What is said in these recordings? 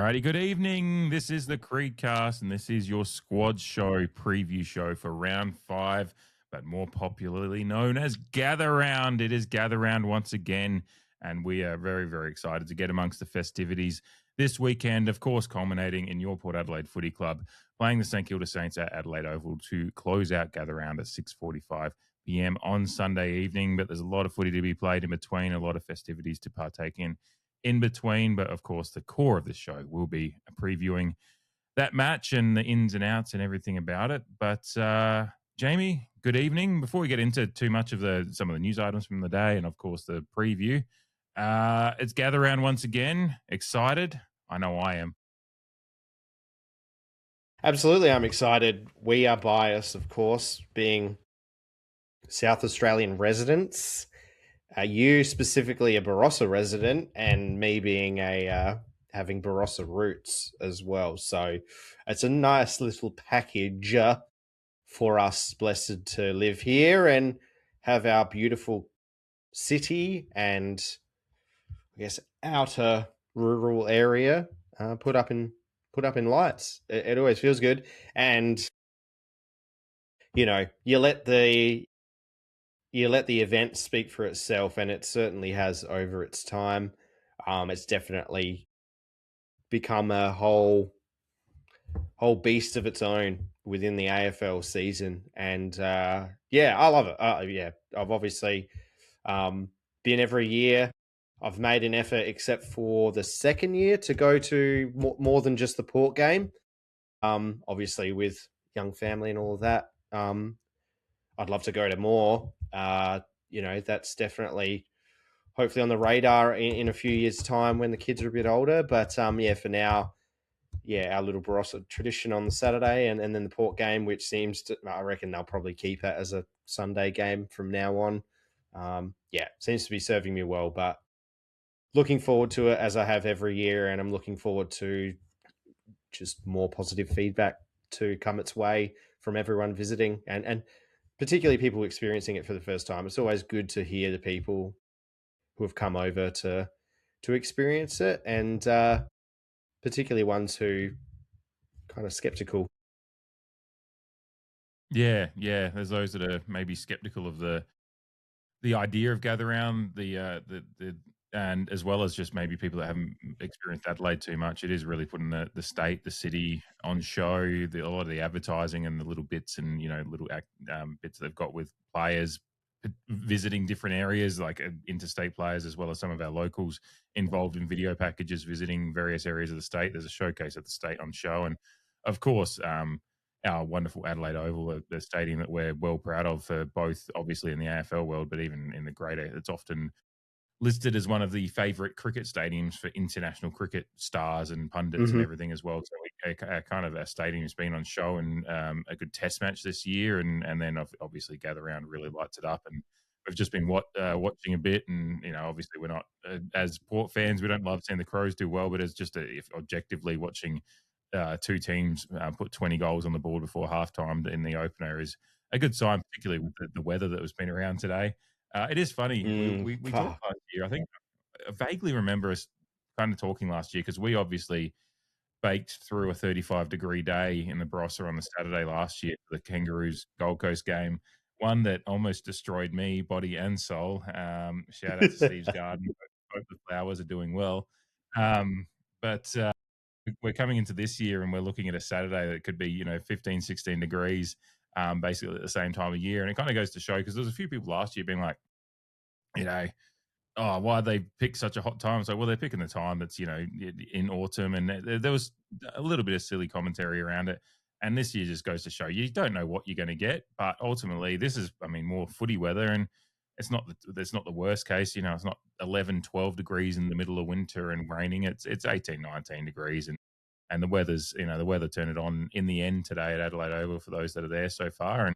Alrighty, good evening. This is the CreedCast, and this is your squad show preview show for round 5, but more popularly known as Gather Round. It is Gather Round once again, and we are very, very excited to get amongst the festivities this weekend, of course, culminating in your Port Adelaide Footy Club playing the St Kilda Saints at Adelaide Oval to close out Gather Round at 6:45 p.m. on Sunday evening. But there's a lot of footy to be played in between, a lot of festivities to partake in between. But of course, the core of the show will be previewing that match and the ins and outs and everything about it. But Jamie, good evening. Before we get into too much of some of the news items from the day and of course the preview, it's Gather Round once again. Excited? I know I am. Absolutely, I'm excited. We are biased, of course, being South Australian residents. You specifically a Barossa resident, and me being having Barossa roots as well. So it's a nice little package for us blessed to live here and have our beautiful city and I guess outer rural area put up in lights. It always feels good, and you let the event speak for itself, and it certainly has over its time. It's definitely become a whole beast of its own within the AFL season, and I love it. I've obviously been every year. I've made an effort, except for the second year, to go to more than just the Port game. Obviously, with young family and all of that, I'd love to go to more. That's definitely hopefully on the radar in a few years' time when the kids are a bit older. But for now, our little Barossa tradition on the Saturday and then the Port game, which I reckon they'll probably keep it as a Sunday game from now on. Seems to be serving me well, but looking forward to it as I have every year, and I'm looking forward to just more positive feedback to come its way from everyone visiting and particularly people experiencing it for the first time. It's always good to hear the people who have come over to experience it, and particularly ones who kind of skeptical. Yeah. There's those that are maybe skeptical of the idea of Gather Round, and as well as just maybe people that haven't experienced Adelaide too much. It is really putting the state, the city on show. A lot of the advertising and the little bits and little bits they've got with players visiting different areas, like interstate players, as well as some of our locals involved in video packages visiting various areas of the state. There's a showcase at the state on show, and of course, our wonderful Adelaide Oval, the stadium that we're well proud of for both, obviously in the AFL world, but even in the greater. It's often listed as one of the favourite cricket stadiums for international cricket stars and pundits and everything as well. So our stadium has been on show, and a good test match this year, and then obviously Gather Round really lights it up. And we've just been watching a bit, and obviously we're not as Port fans, we don't love seeing the Crows do well, but it's just if objectively watching two teams put 20 goals on the board before halftime in the opener is a good sign, particularly with the weather that has been around today. It is funny. We talked last year. I think I vaguely remember us kind of talking last year because we obviously baked through a 35-degree day in the Barossa on the Saturday last year for the Kangaroos Gold Coast game, one that almost destroyed me, body and soul. Shout out to Steve's Garden. Both the flowers are doing well. But we're coming into this year and we're looking at a Saturday that could be, 15, 16 degrees, basically at the same time of year. And it kind of goes to show, because there was a few people last year being like, oh, why they pick such a hot time? So, well, they're picking the time that's, in autumn. And there was a little bit of silly commentary around it. And this year just goes to show you don't know what you're going to get. But ultimately, this is, more footy weather. And it's not the worst case. It's not 11, 12 degrees in the middle of winter and raining. It's 18, 19 degrees. And the weather's, the weather turned it on in the end today at Adelaide Oval for those that are there so far.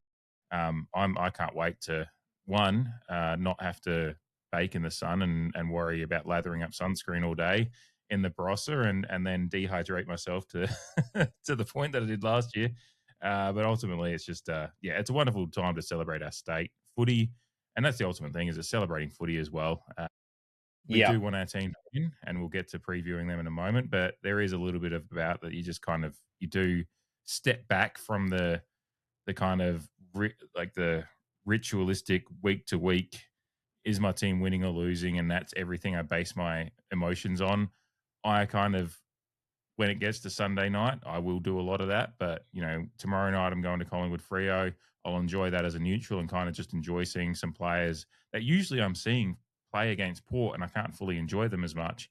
And I can't wait to, not have to bake in the sun and worry about lathering up sunscreen all day in the Barossa and then dehydrate myself to to the point that I did last year. But ultimately, it's just, it's a wonderful time to celebrate our state footy. And that's the ultimate thing, is it's celebrating footy as well. we Yeah. do want our team to win, and we'll get to previewing them in a moment. But there is a little bit of about that you just kind of you do step back from the kind of like the ritualistic week to week, is my team winning or losing, and that's everything I base my emotions on. I kind of, when it gets to Sunday night, I will do a lot of that. But tomorrow night I'm going to Collingwood Freo. I'll enjoy that as a neutral and kind of just enjoy seeing some players that usually I'm seeing play against Port, and I can't fully enjoy them as much.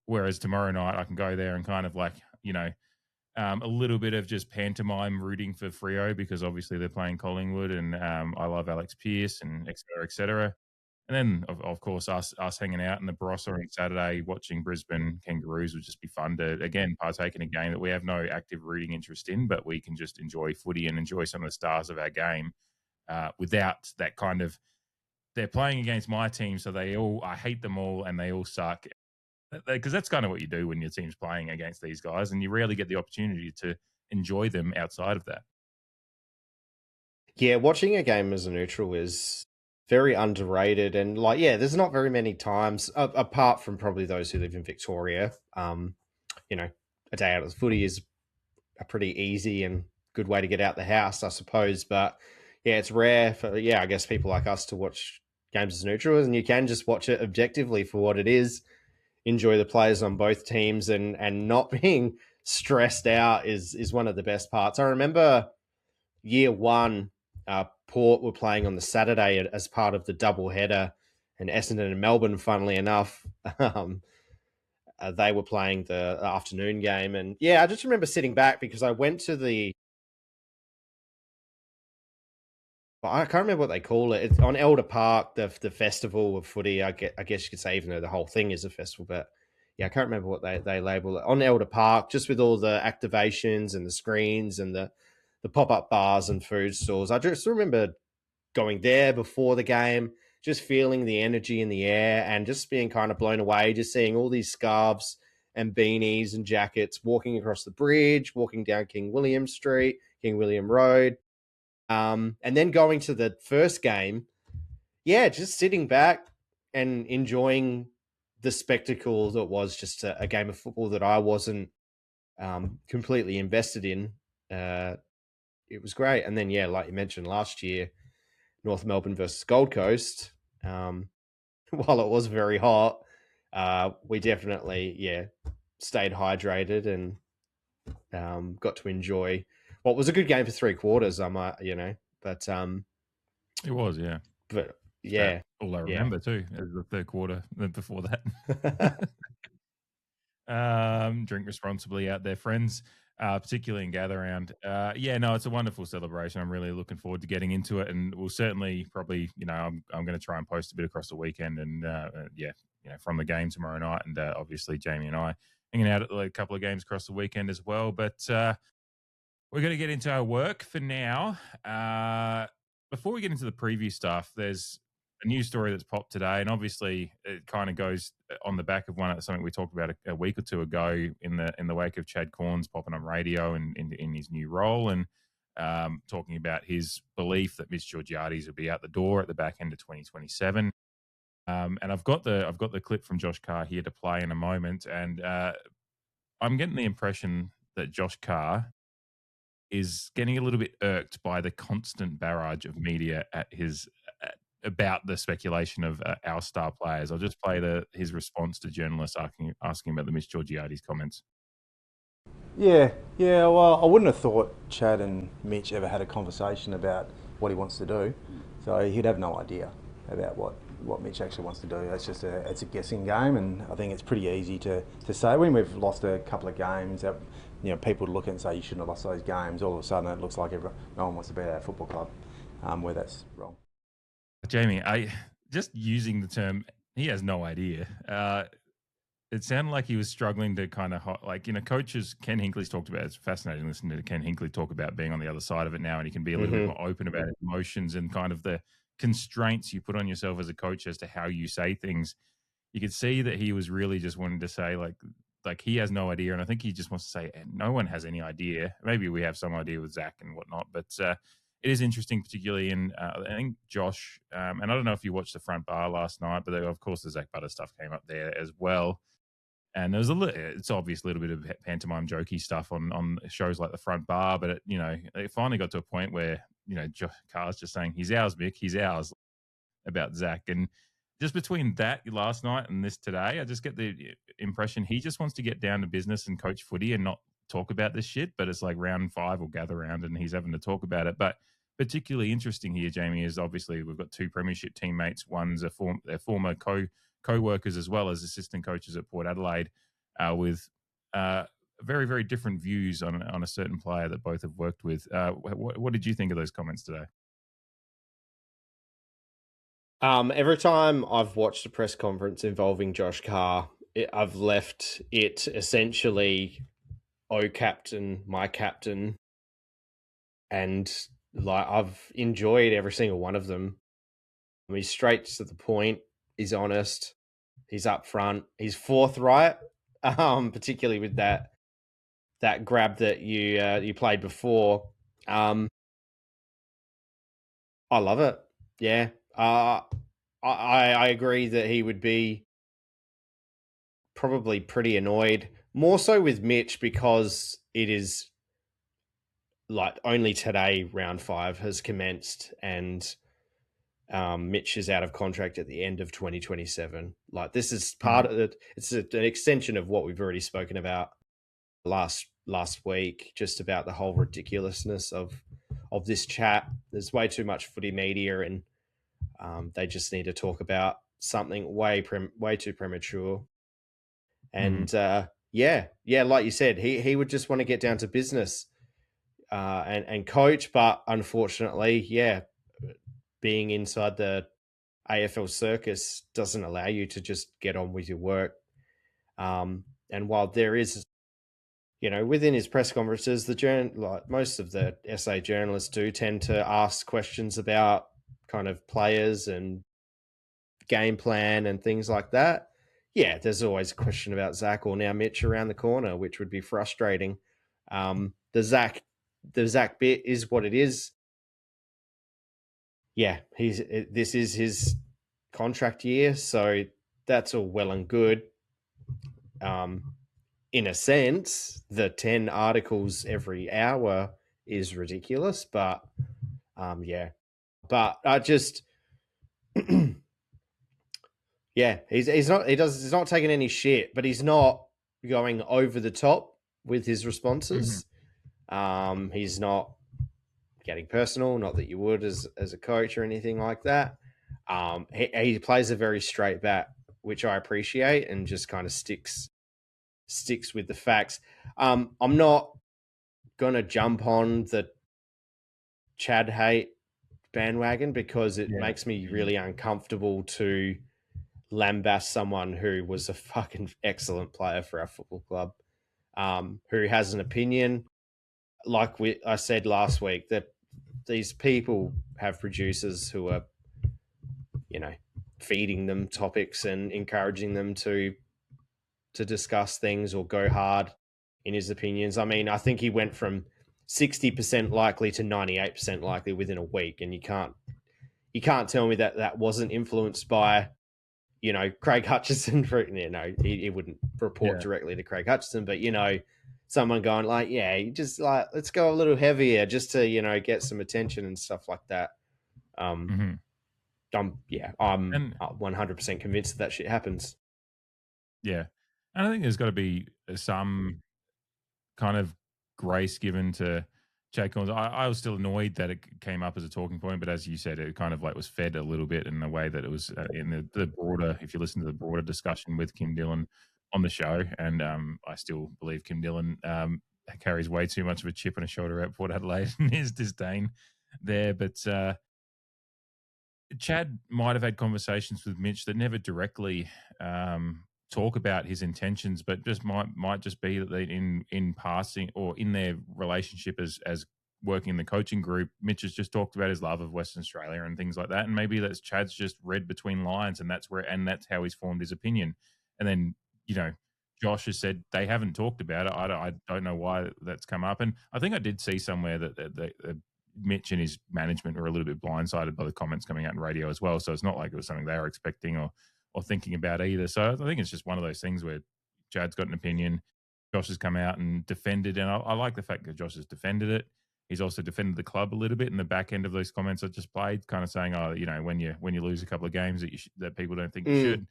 Whereas tomorrow night I can go there and kind of like a little bit of just pantomime rooting for Freo because obviously they're playing Collingwood, and I love Alex Pearce and et cetera, et cetera. And then, of course, us hanging out in the Barossa on Saturday watching Brisbane Kangaroos would just be fun to, again, partake in a game that we have no active rooting interest in, but we can just enjoy footy and enjoy some of the stars of our game without that kind of, they're playing against my team, so I hate them all and they all suck. Because that's kind of what you do when your team's playing against these guys, and you rarely get the opportunity to enjoy them outside of that. Yeah, watching a game as a neutral is very underrated, and there's not very many times apart from probably those who live in Victoria. A day out of the footy is a pretty easy and good way to get out the house, I suppose. But yeah, it's rare for I guess people like us to watch games as neutrals, and you can just watch it objectively for what it is. Enjoy the players on both teams, and not being stressed out is one of the best parts. I remember year one, Port were playing on the Saturday as part of the double header, and Essendon and Melbourne, funnily enough, they were playing the afternoon game. And I just remember sitting back because I went to I can't remember what they call it. It's on Elder Park, the festival of footy. I guess you could say, even though the whole thing is a festival, but I can't remember what they label it. On Elder Park, just with all the activations and the screens and the pop-up bars and food stores. I just remember going there before the game, just feeling the energy in the air and just being kind of blown away, just seeing all these scarves and beanies and jackets walking across the bridge, walking down King William Street, King William Road. And then going to the first game, just sitting back and enjoying the spectacle that was just a game of football that I wasn't completely invested in. It was great. And then, like you mentioned last year, North Melbourne versus Gold Coast, while it was very hot, we definitely, stayed hydrated and got to enjoy what was a good game for 3 quarters. I might, but it was, yeah. But all I remember too is the third quarter before that. Drink responsibly out there, friends, particularly in Gather Round. It's a wonderful celebration. I'm really looking forward to getting into it, and we'll certainly probably, I'm going to try and post a bit across the weekend, and from the game tomorrow night, and obviously Jamie and I hanging out at a couple of games across the weekend as well. But we're going to get into our work for now. Before we get into the preview stuff, there's a news story that's popped today, and obviously it kind of goes on the back of something we talked about a week or two ago in the wake of Chad Corns popping on radio and in his new role, and talking about his belief that Mitch Georgiades will be out the door at the back end of 2027. And I've got the clip from Josh Carr here to play in a moment, and I'm getting the impression that Josh Carr is getting a little bit irked by the constant barrage of media at his about the speculation of our star players. I'll just play his response to journalists asking about the Mitch Georgiades comments. Yeah. Well, I wouldn't have thought Chad and Mitch ever had a conversation about what he wants to do, so he'd have no idea about what Mitch actually wants to do. It's just it's a guessing game, and I think it's pretty easy to say when we've lost a couple of games that people look at and say you shouldn't have lost those games. All of a sudden, it looks like no one wants to be at our football club, where that's wrong. Jamie, I just using the term, he has no idea. It sounded like he was struggling to kind of coaches. Ken Hinkley's talked about. It's fascinating listening to Ken Hinkley talk about being on the other side of it now, and he can be a little bit more open about his emotions and kind of the constraints you put on yourself as a coach as to how you say things. You could see that he was really just wanting to say like he has no idea, and I think he just wants to say no one has any idea. Maybe we have some idea with Zach and whatnot, but it is interesting, particularly in I think Josh, and I don't know if you watched the front bar last night, but of course the Zach Butter stuff came up there as well. And there's it's obviously a little bit of pantomime jokey stuff on shows like the front bar, but it finally got to a point where Josh Carr's just saying he's ours, Mick, he's ours, about Zach. And just between that last night and this today, I just get the impression he just wants to get down to business and coach footy and not talk about this shit. But it's like round 5 will gather around and he's having to talk about it. But particularly interesting here, Jamie, is obviously we've got 2 premiership teammates. One's their former co-workers as well as assistant coaches at Port Adelaide, with very, very different views on a certain player that both have worked with. What did you think of those comments today? Every time I've watched a press conference involving Josh Carr, I've left it essentially, "Oh, captain, my captain," and like I've enjoyed every single one of them. I mean, he's straight to the point. He's honest. He's upfront. He's forthright. Particularly with that grab that you played before. I love it. Yeah. I agree that he would be probably pretty annoyed, more so with Mitch, because it is like only today round 5 has commenced and Mitch is out of contract at the end of 2027. Like, this is part of it. It's an extension of what we've already spoken about last week, just about the whole ridiculousness of this chat. There's way too much footy media, and they just need to talk about something way too premature. And yeah, like you said, he would just want to get down to business and coach, but unfortunately, being inside the AFL circus doesn't allow you to just get on with your work. And while there is, within his press conferences, like most of the SA journalists do tend to ask questions about kind of players and game plan and things like that. Yeah, there's always a question about Zach or now Mitch around the corner, which would be frustrating. The Zach bit is what it is. Yeah, this is his contract year, so that's all well and good. In a sense, the 10 articles every hour is ridiculous, but yeah. But I just yeah, he's not taking any shit, but he's not going over the top with his responses. He's not getting personal, not that you would as a coach or anything like that. He plays a very straight bat, which I appreciate, and just kind of sticks with the facts. I'm not gonna jump on the Chad hate bandwagon because it makes me really uncomfortable to lambast someone who was a fucking excellent player for our football club, who has an opinion. Like I said last week, that these people have producers who are, feeding them topics and encouraging them to discuss things or go hard in his opinions. I mean, I think he went from 60% likely to 98% likely within a week, and you can't tell me that wasn't influenced by, Craig Hutchison. He wouldn't report directly to Craig Hutchison, but someone going like, just like, let's go a little heavier just to get some attention and stuff like that. I'm 100% convinced that shit happens. Yeah, and I think there's got to be some kind of grace given to Chad Collins. I was still annoyed that it came up as a talking point, but as you said, it kind of like was fed a little bit in the way that it was in the broader, if you listen to the broader discussion with Kim Dillon on the show, and I still believe Kim Dillon carries way too much of a chip on his shoulder at Port Adelaide and his disdain there. But Chad might have had conversations with Mitch that never directly talk about his intentions, but just might just be that they in passing or in their relationship as working in the coaching group, Mitch has just talked about his love of Western Australia and things like that, and maybe that's Chad's just read between lines, and that's how he's formed his opinion. And then Josh has said they haven't talked about it. I don't know why that's come up, and I think I did see somewhere that Mitch and his management were a little bit blindsided by the comments coming out in radio as well. So it's not like it was something they were expecting or thinking about either. So I think it's just one of those things where Chad's got an opinion. Josh has come out and defended, and I like the fact that Josh has defended it. He's also defended the club a little bit in the back end of those comments I just played, kind of saying, "Oh, when you lose a couple of games that people don't think you should,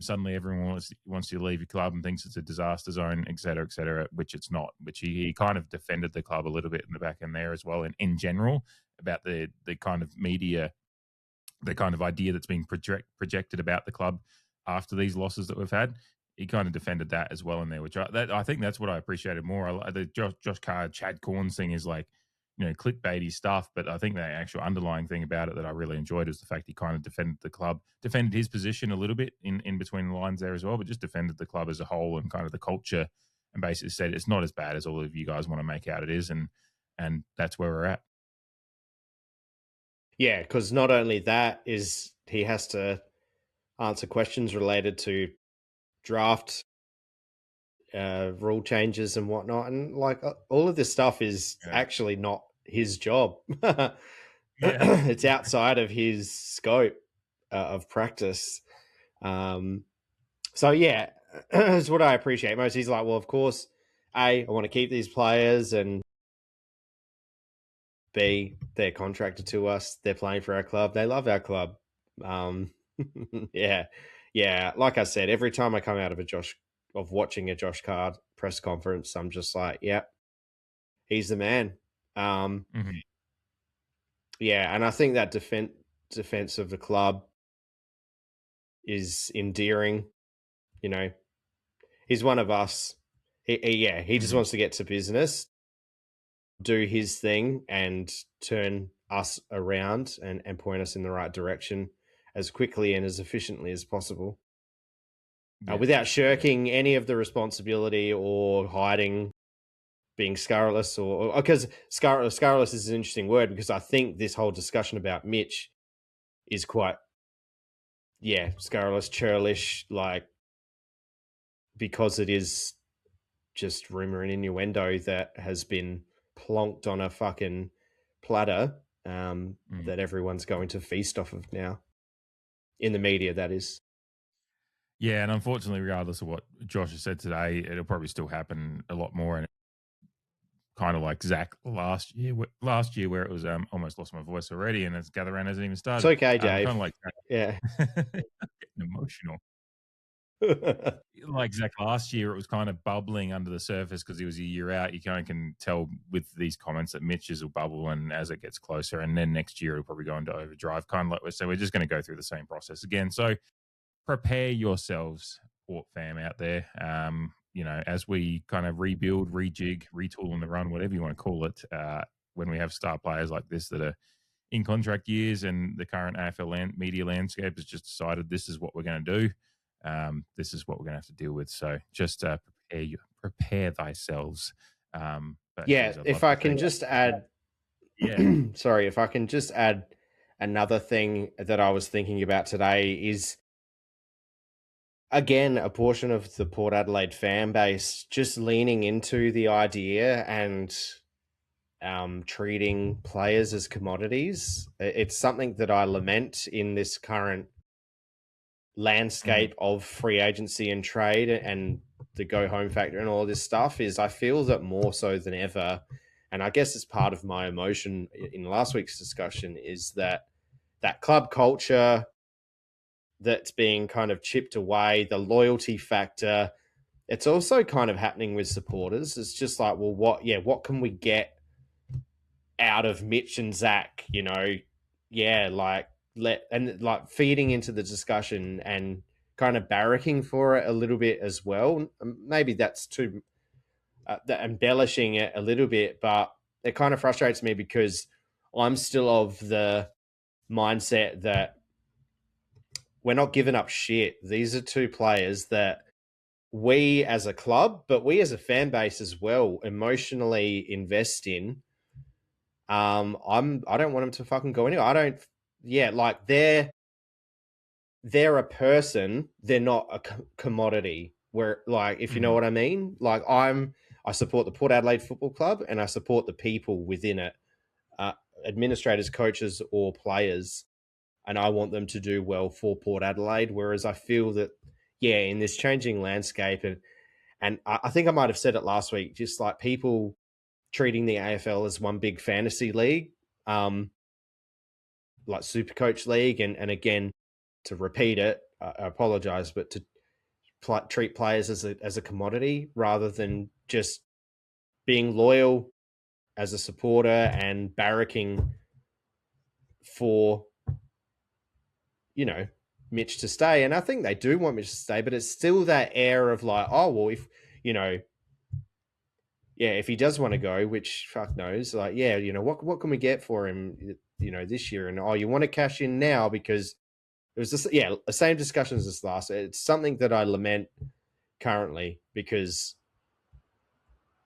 suddenly everyone wants you to leave your club and thinks it's a disaster zone, et cetera, which it's not." Which he kind of defended the club a little bit in the back end there as well, and in general about the kind of media, the kind of idea that's being projected about the club after these losses that we've had. He kind of defended that as well in there, which I think that's what I appreciated more. The Josh Carr, Chad Corns thing is like, clickbaity stuff, but I think the actual underlying thing about it that I really enjoyed was the fact he kind of defended the club, defended his position a little bit in between the lines there as well, but just defended the club as a whole and kind of the culture, and basically said it's not as bad as all of you guys want to make out it is, and that's where we're at. Yeah, because not only that is he has to answer questions related to draft rule changes and whatnot, and like all of this stuff is actually not his job. It's outside of his scope of practice. So yeah, that's what I appreciate most. He's like, well, of course, A, I want to keep these players, and B, they're contracted to us. They're playing for our club. They love our club. Yeah. Like I said, every time I come out of watching a Josh Carr press conference, I'm just like, yeah, he's the man. Yeah, and I think that defense of the club is endearing. He's one of us. He just wants to get to business, do his thing, and turn us around and point us in the right direction as quickly and as efficiently as possible. Without shirking any of the responsibility or hiding, being scurrilous, or because scurrilous is an interesting word, because I think this whole discussion about Mitch is quite, scurrilous, churlish, like, because it is just rumor and innuendo that has been plonked on a fucking platter that everyone's going to feast off of now. In the media, that is. Yeah, and unfortunately, regardless of what Josh has said today, it'll probably still happen a lot more. And kind of like Zach last year where it was almost lost my voice already, and it's gather round hasn't even started. It's okay, Dave. Kind of like that. Yeah. Getting emotional. Like Zach last year, it was kind of bubbling under the surface because he was a year out. You kind of can tell with these comments that Mitch's will bubble, and as it gets closer, and then next year it'll probably go into overdrive, kind of like so. We're just going to go through the same process again. So prepare yourselves, Port fam out there. As we kind of rebuild, rejig, retool on the run, whatever you want to call it, when we have star players like this that are in contract years, and the current AFL media landscape has just decided this is what we're going to do. This is what we're going to have to deal with. So just prepare thyselves. If I can just add, sorry, if I can just add another thing that I was thinking about today is, again, a portion of the Port Adelaide fan base just leaning into the idea and treating players as commodities. It's something that I lament in this current landscape of free agency and trade and the go home factor and all this stuff. Is I feel that more so than ever, and I guess it's part of my emotion in last week's discussion, is that club culture that's being kind of chipped away, the loyalty factor, it's also kind of happening with supporters. It's just like, well, what can we get out of Mitch and Zach? Feeding into the discussion and kind of barracking for it a little bit as well. Maybe that's too embellishing it a little bit, but it kind of frustrates me because I'm still of the mindset that we're not giving up shit. These are two players that we as a club, but we as a fan base as well, emotionally invest in. I don't want them to fucking go anywhere. They're a person. They're not a commodity. Where, like, if you know what I mean, like I support the Port Adelaide Football Club and I support the people within it. administrators, coaches, or players, and I want them to do well for Port Adelaide. Whereas I feel that, in this changing landscape, and I think I might have said it last week, just like people treating the AFL as one big fantasy league, like Supercoach League, and again, to repeat it, I apologise, but to treat players as a commodity rather than just being loyal as a supporter and barracking for, Mitch to stay. And I think they do want Mitch to stay, but it's still that air of like, oh, well, if, if he does want to go, which fuck knows, like, what can we get for him, this year? And, you want to cash in now because it was just, the same discussions as last. It's something that I lament currently because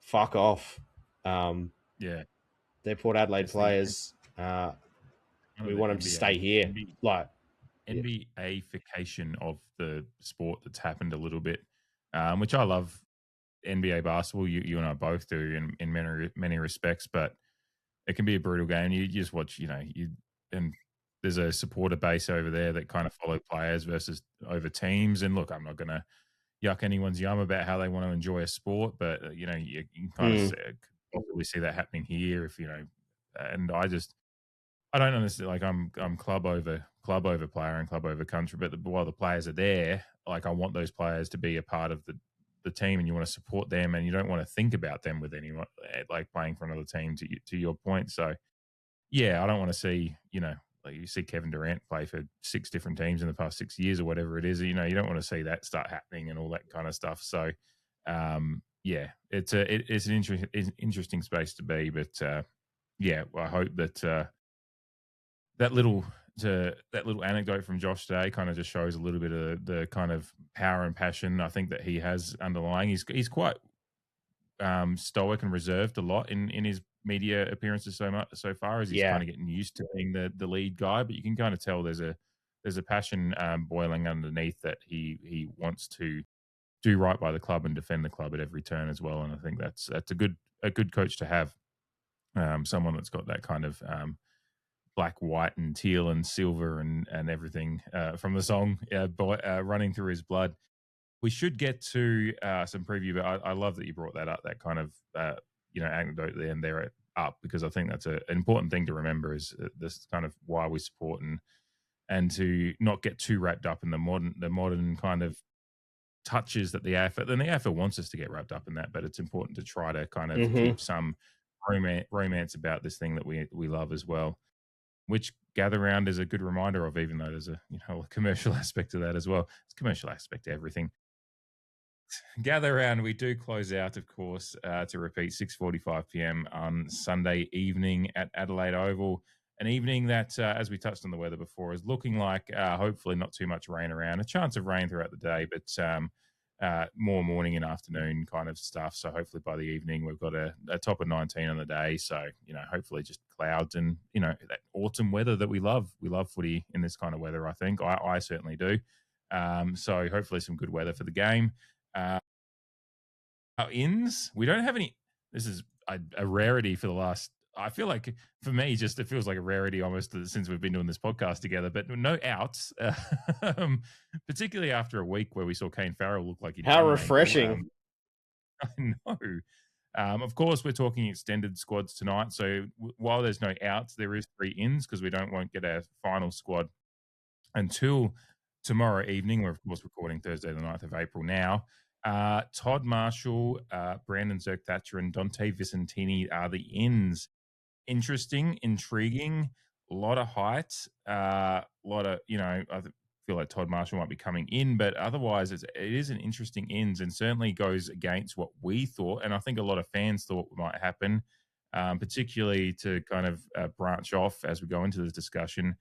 fuck off. They're Port Adelaide players. We want them to stay here. NBA-fication of the sport that's happened a little bit, which I love. NBA basketball, you and I both do in many respects, but it can be a brutal game. You just watch, and there's a supporter base over there that kind of follow players versus over teams. And look, I'm not going to yuck anyone's yum about how they want to enjoy a sport, but you can kind of probably see that happening here. And I don't understand. Like I'm club over player and club over country, but while the players are there, like I want those players to be a part of the team, and you want to support them, and you don't want to think about them with anyone like playing for another team. To your point, so I don't want to see like you see Kevin Durant play for 6 different teams in the past 6 years or whatever it is. You don't want to see that start happening and all that kind of stuff. So it's an interesting space to be, but I hope that that little anecdote from Josh today kind of just shows a little bit of the kind of power and passion I think that he has underlying. He's quite stoic and reserved a lot in his media appearances so far as he's kind of getting used to being the lead guy. But you can kind of tell there's a passion boiling underneath that he wants to do right by the club and defend the club at every turn as well. And I think that's a good coach to have, someone that's got that kind of black, white, and teal and silver and everything from the song running through his blood. We should get to some preview, but I love that you brought that up, that kind of anecdote there and there up, because I think that's an important thing to remember, is this kind of why we support and to not get too wrapped up in the modern kind of touches that the AFL, and the AFL wants us to get wrapped up in that, but it's important to try to kind of keep some romance about this thing that we love as well, which Gather Round is a good reminder of, even though there's a commercial aspect to that as well. It's a commercial aspect to everything. Gather Round, we do close out, of course, to repeat, 6:45 p.m. on Sunday evening at Adelaide Oval. An evening that, as we touched on the weather before, is looking like hopefully not too much rain around. A chance of rain throughout the day, but more morning and afternoon kind of stuff. So hopefully by the evening we've got a top of 19 on the day. So, hopefully just clouds and, that autumn weather that we love. We love footy in this kind of weather, I think. I certainly do. So hopefully some good weather for the game. Our ins, we don't have any. This is a rarity for the last, I feel like for me, it feels like a rarity almost since we've been doing this podcast together, but no outs, particularly after a week where we saw Kane Farrell look like he How refreshing. I know. Of course, we're talking extended squads tonight. So while there's no outs, there is 3 ins, because we won't get our final squad until tomorrow evening. We're, of course, recording Thursday, the 9th of April now. Todd Marshall, Brandon Zerk-Thatcher, and Dante Vicentini are the ins. Interesting, intriguing, a lot of height, a lot of, I feel like Todd Marshall might be coming in, but otherwise it is an interesting ins, and certainly goes against what we thought, and I think a lot of fans thought might happen, particularly to kind of branch off as we go into this discussion.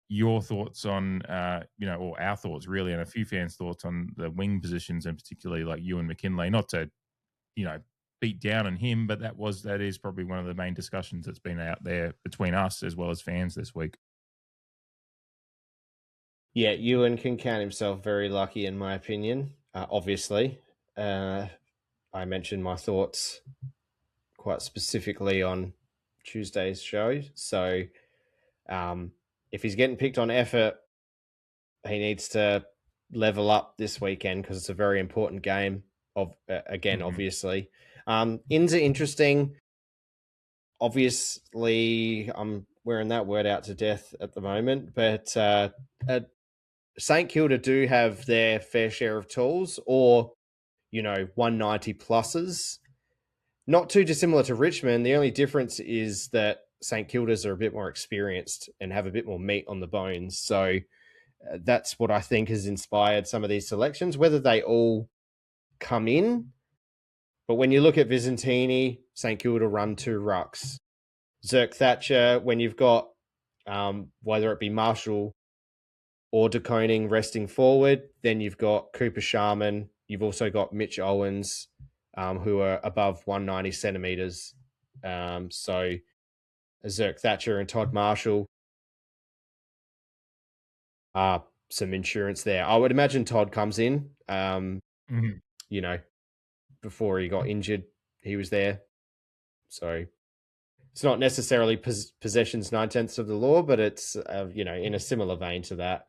Your thoughts on, or our thoughts really, and a few fans' thoughts on the wing positions, and particularly like Ewan McKinlay, not to, beat down on him, but that is probably one of the main discussions that's been out there between us as well as fans this week. Yeah, Ewan can count himself very lucky, in my opinion. Obviously, I mentioned my thoughts quite specifically on Tuesday's show. So if he's getting picked on effort, he needs to level up this weekend because it's a very important game. Obviously, ins are interesting. Obviously, I'm wearing that word out to death at the moment, but St Kilda do have their fair share of tools, or 190 pluses. Not too dissimilar to Richmond. The only difference is that St Kilda's are a bit more experienced and have a bit more meat on the bones. So that's what I think has inspired some of these selections, whether they all come in. But when you look at Visentini, St Kilda run 2 rucks. Zerk Thatcher, when you've got whether it be Marshall or De Koning resting forward, then you've got Cooper Sharman. You've also got Mitch Owens, who are above 190 centimetres. So Zerk Thatcher and Todd Marshall are some insurance there. I would imagine Todd comes in, before he got injured, he was there. So it's not necessarily possessions 9/10 of the law, but it's, in a similar vein to that.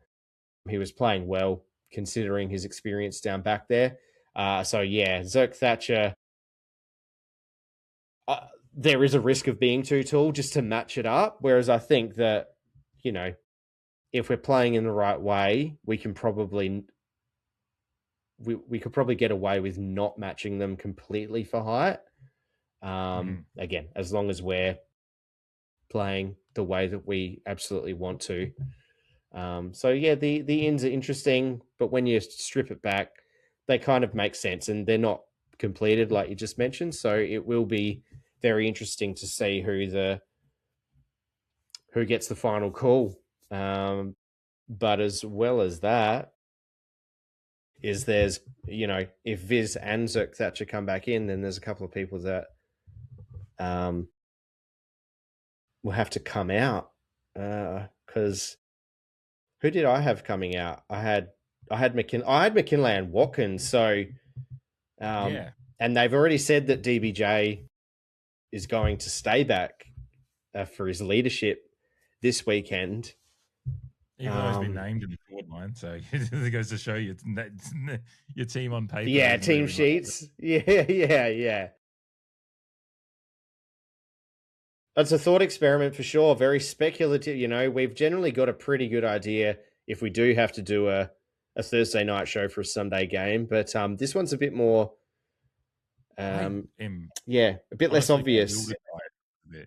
He was playing well considering his experience down back there. Zerk Thatcher, there is a risk of being too tall just to match it up. Whereas I think that, if we're playing in the right way, we can probably we could probably get away with not matching them completely for height. Again, as long as we're playing the way that we absolutely want to. The ins are interesting, but when you strip it back, they kind of make sense, and they're not completed like you just mentioned. So it will be very interesting to see who gets the final call. But as well as that, there's if Viz and Zerk Thatcher come back in, then there's a couple of people that will have to come out, because who did I have coming out? I had McKinlay and Watkins. So, and they've already said that DBJ is going to stay back for his leadership this weekend. Even though he's been named in the forward line, so it goes to show you your team on paper. Yeah, team sheets. Yeah. That's a thought experiment for sure. Very speculative. We've generally got a pretty good idea if we do have to do a Thursday night show for a Sunday game, but this one's a bit more, a bit less obvious.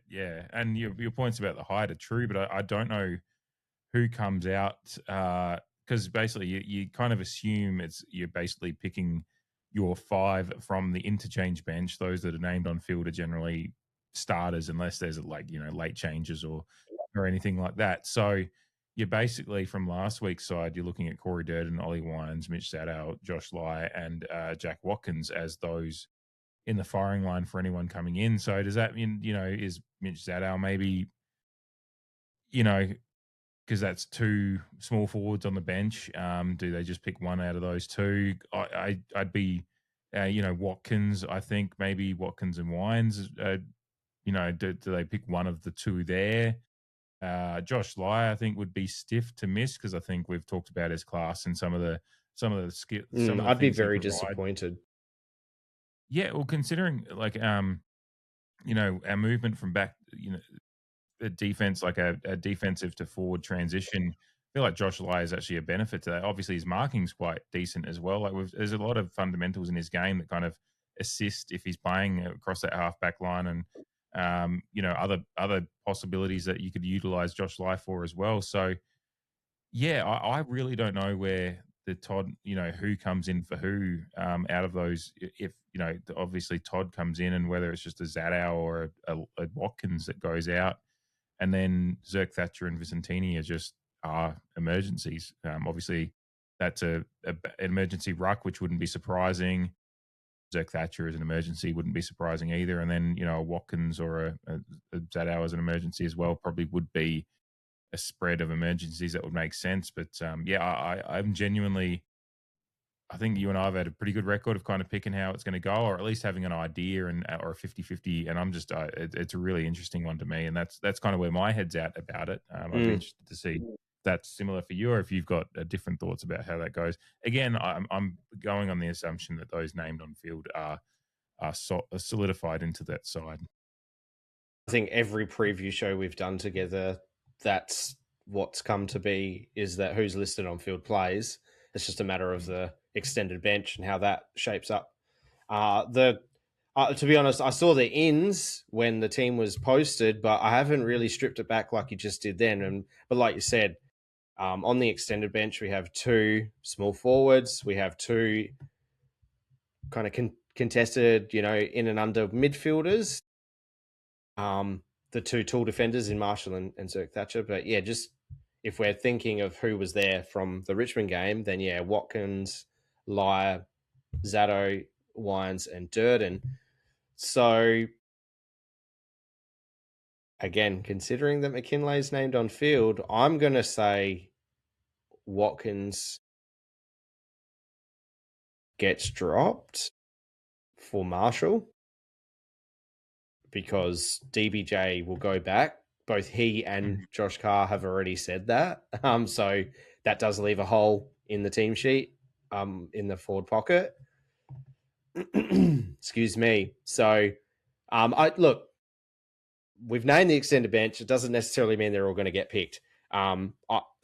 Yeah, and your points about the height are true, but I don't know who comes out, because basically you kind of assume you're basically picking your 5 from the interchange bench. Those that are named on field are generally starters, unless there's late changes or anything like that. So you're basically, from last week's side, you're looking at Corey Durden, Ollie Wines, Mitch Zadow, Josh Lai, and Jack Watkins as those in the firing line for anyone coming in. So does that mean, is Mitch Zadow maybe, because that's 2 small forwards on the bench, do they just pick one out of those 2? I'd be, Watkins. I think maybe Watkins and Wines. Do they pick one of the 2 there? Josh Lai, I think, would be stiff to miss, because I think we've talked about his class and some of the skills. I'd be very disappointed. Yeah, well, considering our movement from back, the defense, like a defensive to forward transition, I feel like Josh Lai is actually a benefit to that. Obviously, his marking's quite decent as well. There's a lot of fundamentals in his game that kind of assist if he's playing across that half back line, and other possibilities that you could utilize Josh Lai for as well. So, yeah, I really don't know where the Todd, who comes in for who out of those. If obviously Todd comes in, and whether it's just a Zadow or a Watkins that goes out. And then Zerk Thatcher and Visentini are emergencies. Obviously, that's an emergency ruck, which wouldn't be surprising. Zerk Thatcher as an emergency wouldn't be surprising either. And then, a Watkins or a Zadow as an emergency as well probably would be a spread of emergencies that would make sense. But, I'm genuinely I think you and I have had a pretty good record of kind of picking how it's going to go, or at least having an idea and or a 50-50. And I'm just, it's a really interesting one to me, and that's kind of where my head's at about it. I'd be interested to see if that's similar for you, or if you've got different thoughts about how that goes. Again, I'm going on the assumption that those named on field are solidified into that side. I think every preview show we've done together, that's what's come to be, is that who's listed on field plays. It's just a matter of the extended bench and how that shapes up. To be honest, I saw the ins when the team was posted, but I haven't really stripped it back like you just did then. But like you said, on the extended bench, we have 2 small forwards. We have 2 kind of contested, in and under midfielders. The 2 tall defenders in Marshall and Zerk Thatcher. But yeah, just if we're thinking of who was there from the Richmond game, then yeah, Watkins, Lai, Zato, Wines, and Durden. So again, considering that McKinlay's named on field, I'm going to say Watkins gets dropped for Marshall because DBJ will go back. Both he and Josh Carr have already said that. So that does leave a hole in the team sheet, in the forward pocket. Excuse me. So, look, we've named the extended bench. It doesn't necessarily mean they're all going to get picked.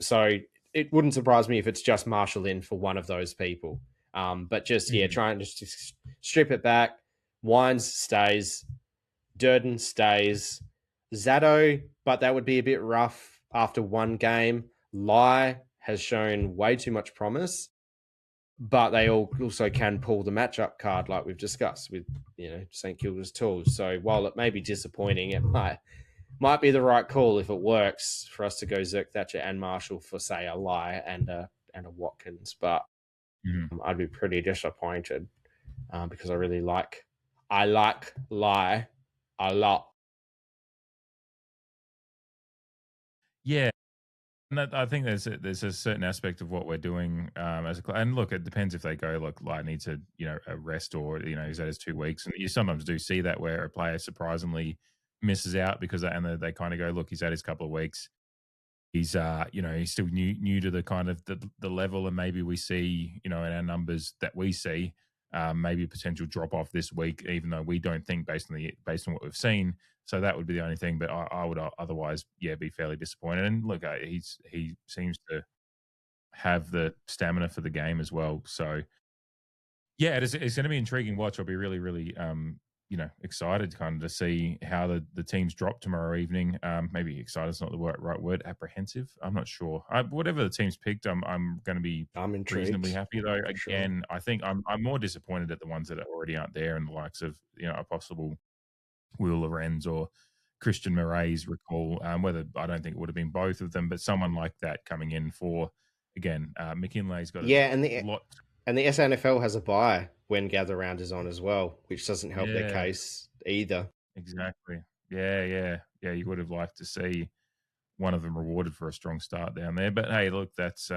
So it wouldn't surprise me if it's just Marshall in for one of those people. But just, trying to just strip it back. Wines stays. Durden stays. Zato, but that would be a bit rough after one game. Lai has shown way too much promise, but they also can pull the matchup card like we've discussed with, St Kilda's tools. So while it may be disappointing, it might be the right call if it works for us to go Zerk Thatcher and Marshall for, say, a Lai and a Watkins. But I'd be pretty disappointed because I like Lai a lot. Yeah, and I think there's a certain aspect of what we're doing as a and look, it depends if they go look like needs a a rest or he's at his 2 weeks, and you sometimes do see that where a player surprisingly misses out because they kind of go look, he's at his couple of weeks, he's he's still new to the kind of the level, and maybe we see in our numbers that we see maybe a potential drop off this week, even though we don't think based on what we've seen. So that would be the only thing, but I would otherwise, be fairly disappointed. And look, he seems to have the stamina for the game as well. So yeah, it's going to be an intriguing watch. I'll be really, really, excited kind of to see how the teams drop tomorrow evening. Maybe excited is not the right word. Apprehensive. I'm not sure. Whatever the team's picked, I'm going to be reasonably happy though. Again, sure. I think I'm more disappointed at the ones that already aren't there, and the likes of a possible Will Lorenz or Christian Murray's recall. Whether I don't think it would have been both of them, but someone like that coming in for again, McKinlay's got a lot. And the SNFL has a bye when Gather Round is on as well, which doesn't help their case either. Exactly. Yeah. You would have liked to see one of them rewarded for a strong start down there. But hey, look, that's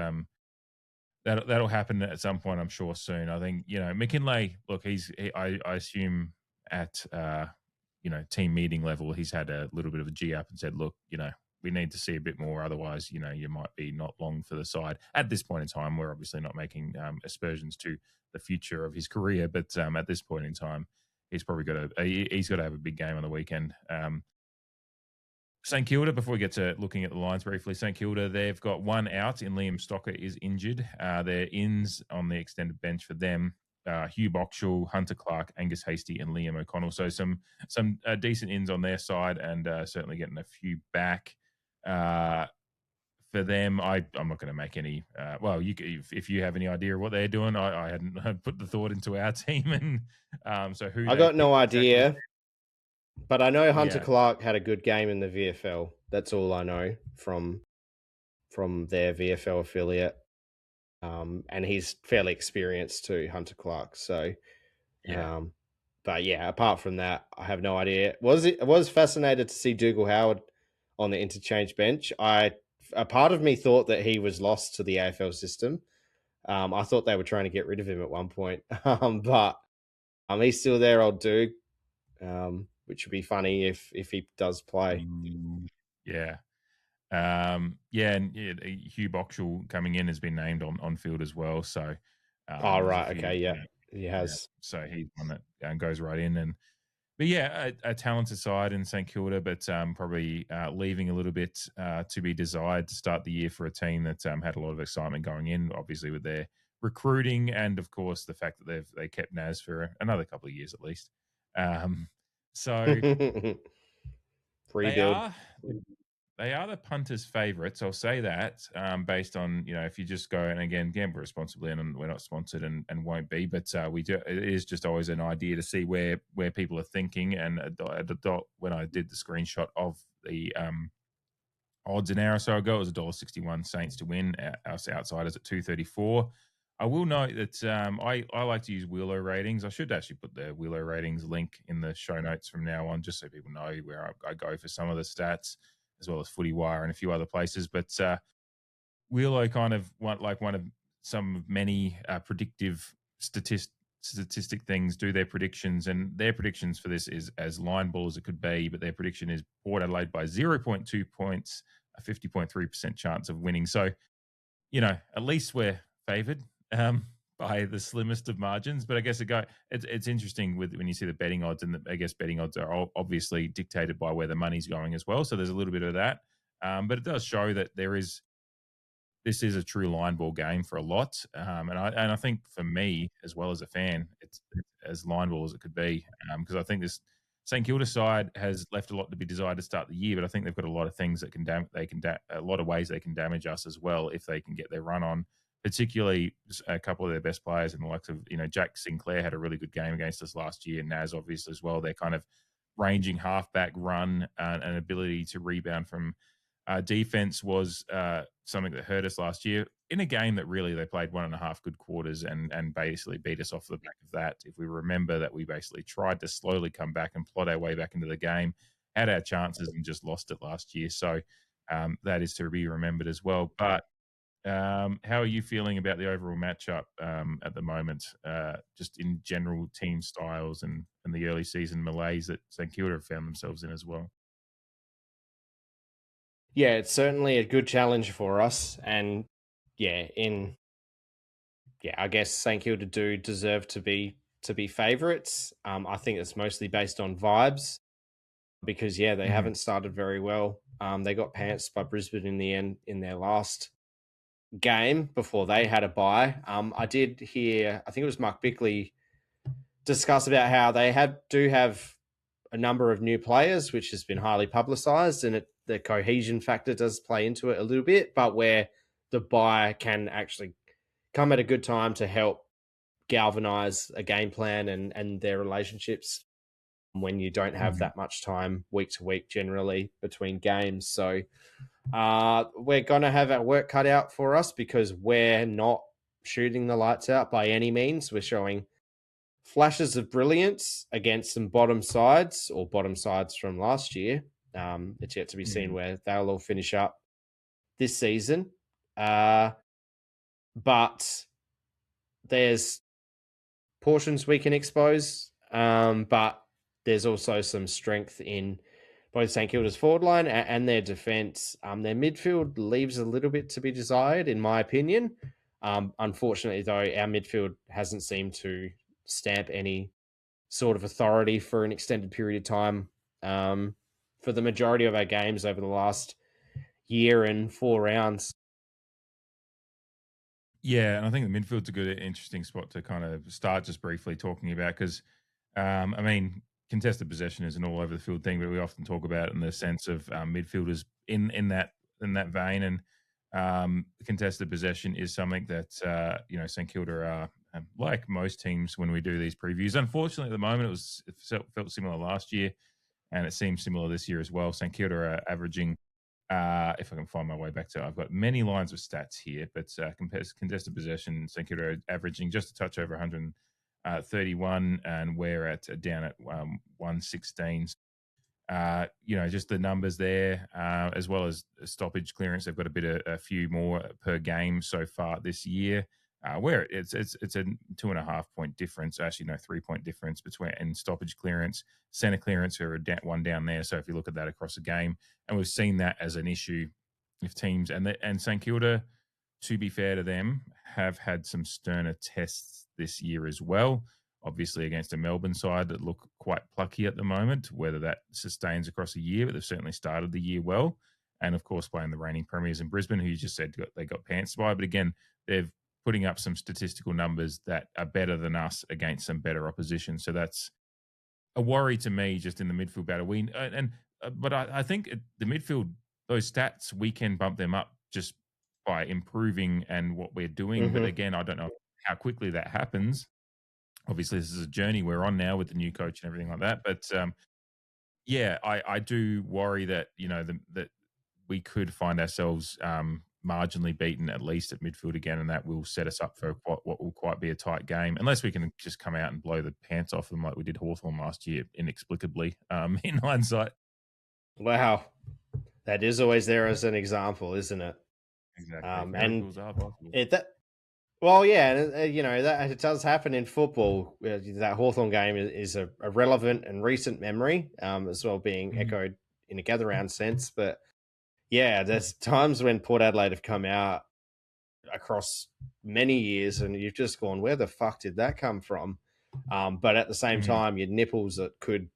that'll happen at some point, I'm sure, soon. I think McKinlay. Look, I assume at team meeting level, he's had a little bit of a G up and said, look, we need to see a bit more. Otherwise, you might be not long for the side. At this point in time, we're obviously not making aspersions to the future of his career, but at this point in time, he's probably got to have a big game on the weekend. St Kilda, before we get to looking at the lines briefly, St Kilda, they've got one out in Liam Stocker is injured. Their ins on the extended bench for them, Hugh Boxall, Hunter Clark, Angus Hasty, and Liam O'Connell. So some decent ins on their side, and certainly getting a few back. For them, I'm not going to make any. If you have any idea of what they're doing, I hadn't put the thought into our team, and so who I got no idea, but I know Hunter Clark had a good game in the VFL. That's all I know from their VFL affiliate, and he's fairly experienced too, Hunter Clark. So, but yeah, apart from that, I have no idea. I was fascinated to see Dougal Howard on the interchange bench. A part of me thought that he was lost to the AFL system, I thought they were trying to get rid of him at one point, but he's still there, old dude. Which would be funny if he does play. Yeah. And Hugh Boxall coming in has been named on field as well. So, Oh, right. Okay. Yeah. He has. So he's one that goes right in. But yeah, a talented side in St Kilda, but probably leaving a little bit to be desired to start the year for a team that had a lot of excitement going in, obviously with their recruiting and of course the fact that they kept Naz for another couple of years at least. So Rebuild. they are the punters' favourites. I'll say that based on if you just go and again gamble responsibly, and we're not sponsored and won't be, but we do. It is just always an idea to see where people are thinking. And when I did the screenshot of the odds an hour or so ago, it was $1.61 Saints to win. Us outsiders at 234. I will note that I like to use Wheelo ratings. I should actually put the Wheelo ratings link in the show notes from now on, just so people know where I go for some of the stats, as well as Footy Wire and a few other places. But Wheelo kind of one of some many predictive statistic things do their predictions, and their predictions for this is as line ball as it could be, but their prediction is Port Adelaide by 0.2 points, a 50.3% chance of winning. So, at least we're favoured by the slimmest of margins. But I guess it's interesting when you see the betting odds, and I guess betting odds are obviously dictated by where the money's going as well. So there's a little bit of that. But it does show that this is a true line ball game for a lot. And I think for me, as well as a fan, it's as line ball as it could be. Because I think this St Kilda side has left a lot to be desired to start the year, but I think they've got a lot of things that a lot of ways they can damage us as well if they can get their run on. Particularly a couple of their best players in the likes of, Jack Sinclair had a really good game against us last year. Naz, obviously, as well. They're kind of ranging halfback run and ability to rebound from defense was something that hurt us last year in a game that really they played 1.5 good quarters and basically beat us off the back of that. If we remember that we basically tried to slowly come back and plot our way back into the game, had our chances and just lost it last year. So that is to be remembered as well. But how are you feeling about the overall matchup at the moment, just in general team styles and the early season malaise that St Kilda have found themselves in as well? Yeah, it's certainly a good challenge for us. And I guess St Kilda do deserve to be favourites. I think it's mostly based on vibes because, they haven't started very well. They got pantsed by Brisbane in the end in their last game before they had a bye. I did hear, I think it was Mark Bickley, discuss about how they do have a number of new players, which has been highly publicised, and the cohesion factor does play into it a little bit, but where the bye can actually come at a good time to help galvanise a game plan and their relationships when you don't have that much time week to week generally between games. So we're going to have our work cut out for us because we're not shooting the lights out by any means. We're showing flashes of brilliance against some bottom sides from last year. It's yet to be seen where they'll all finish up this season. But there's portions we can expose. But there's also some strength in both St Kilda's forward line and their defence. Their midfield leaves a little bit to be desired, in my opinion. Unfortunately, though, our midfield hasn't seemed to stamp any sort of authority for an extended period of time for the majority of our games over the last year and 4 rounds. Yeah, and I think the midfield's a good, interesting spot to kind of start just briefly talking about because, contested possession is an all over the field thing, but we often talk about it in the sense of midfielders in that vein, and contested possession is something that St Kilda are like most teams when we do these previews. Unfortunately, at the moment, it felt similar last year, and it seems similar this year as well. St Kilda are averaging. If I can find my way back to it, I've got many lines of stats here, but contested possession, St Kilda are averaging just a touch over 131, and we're down at 116. Just the numbers there, as well as stoppage clearance. They've got a few more per game so far this year. where it's a 2.5 point difference, actually no 3 point difference between in stoppage clearance, center clearance, or one down there. So if you look at that across a game, and we've seen that as an issue if teams and St Kilda, to be fair to them, have had some sterner tests this year as well. Obviously against a Melbourne side that look quite plucky at the moment, whether that sustains across a year, but they've certainly started the year well. And of course, playing the reigning premiers in Brisbane, who you just said they got pants by. But again, they're putting up some statistical numbers that are better than us against some better opposition. So that's a worry to me just in the midfield battle. But I think the midfield, those stats, we can bump them up just by improving and what we're doing. Mm-hmm. But again, I don't know how quickly that happens. Obviously, this is a journey we're on now with the new coach and everything like that. But yeah, I do worry that that we could find ourselves marginally beaten at least at midfield again, and that will set us up for what will quite be a tight game, unless we can just come out and blow the pants off them like we did Hawthorn last year, inexplicably, in hindsight. Wow, that is always there as an example, isn't it? Exactly. Miracles are possible. Well, yeah, that it does happen in football. That Hawthorn game is a relevant and recent memory, as well being echoed in a gather round sense. But yeah, there's times when Port Adelaide have come out across many years, and you've just gone, "Where the fuck did that come from?" But at the same time, your nipples that could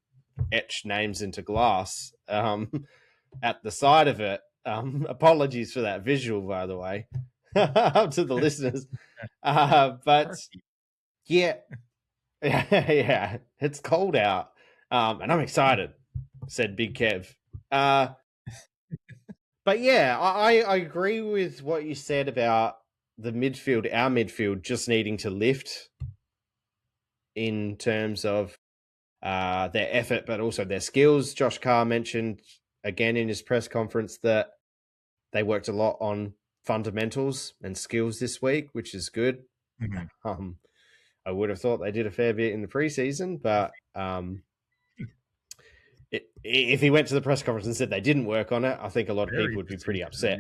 etch names into glass at the side of it. Apologies for that visual, by the way, up to the listeners. But yeah, yeah, it's cold out, and I'm excited, said Big Kev. But yeah, I agree with what you said about the midfield, our midfield just needing to lift in terms of their effort, but also their skills. Josh Carr mentioned again in his press conference that they worked a lot on fundamentals and skills this week, which is good. I would have thought they did a fair bit in the preseason, but if he went to the press conference and said they didn't work on it, I think a lot of people would be pretty upset.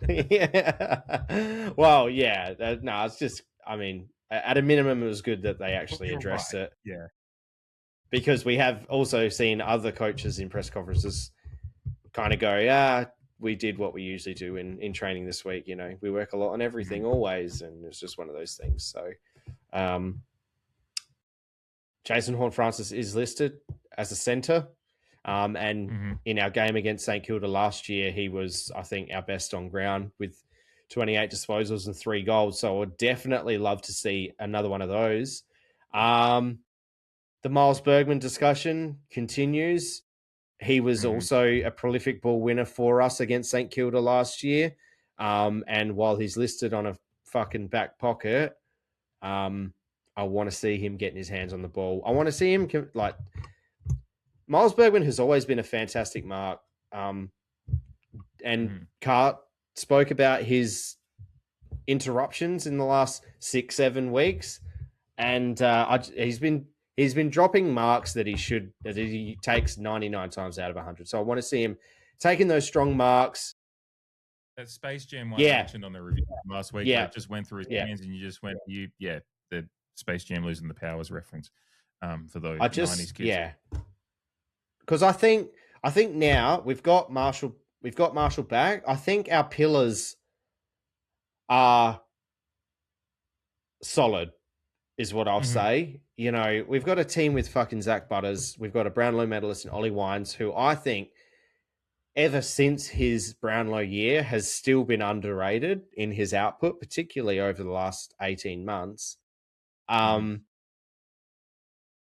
Yeah. Well, yeah. No, it's just, I mean, at a minimum, it was good that they actually addressed it. Yeah. Because we have also seen other coaches in press conferences kind of go, we did what we usually do in training this week. We work a lot on everything always, and it's just one of those things. So, Jason Horne-Francis is listed as a centre, and in our game against St Kilda last year, he was, I think, our best on ground with 28 disposals and 3 goals. So I would definitely love to see another one of those. The Miles Bergman discussion continues. He was also a prolific ball winner for us against St Kilda last year. And while he's listed on a fucking back pocket, I want to see him getting his hands on the ball. I want to see him Miles Bergman has always been a fantastic mark. And Carr spoke about his interruptions in the last 6-7 weeks, and he's been dropping marks that he takes 99 times out of 100. So I want to see him taking those strong marks. That Space Jam one I mentioned on the review last week, where it just went through his hands, and you just went, the Space Jam losing the powers reference for those 90s kids. Yeah, because I think now we've got Marshall back. I think our pillars are solid, is what I'll say. We've got a team with fucking Zach Butters. We've got a Brownlow medalist in Ollie Wines, who I think ever since his Brownlow year has still been underrated in his output, particularly over the last 18 months.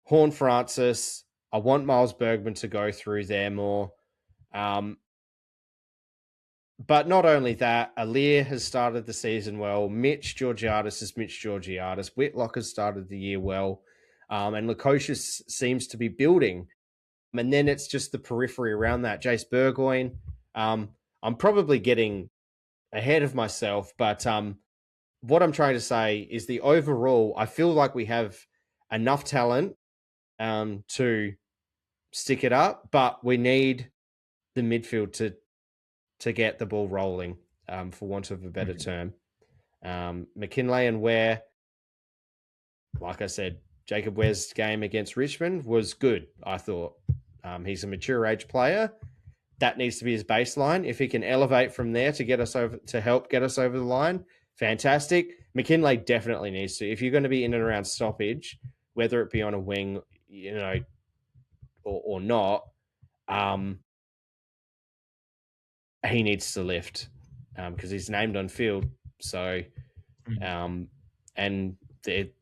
Horne-Francis, I want Miles Bergman to go through there more. But not only that, Aliir has started the season well. Mitch Georgiadis is Mitch Georgiadis. Whitlock has started the year well. And Lukosius seems to be building. And then it's just the periphery around that. Jace Burgoyne. I'm probably getting ahead of myself, but what I'm trying to say is the overall, I feel like we have enough talent to stick it up, but we need the midfield to get the ball rolling, for want of a better term. McKinlay and Ware, like I said, Jacob Ware's game against Richmond was good, I thought. He's a mature age player. That needs to be his baseline. If he can elevate from there to get us over, to help get us over the line, fantastic. McKinlay definitely needs to. If you're going to be in and around stoppage, whether it be on a wing, or not, he needs to lift because he's named on field. So, and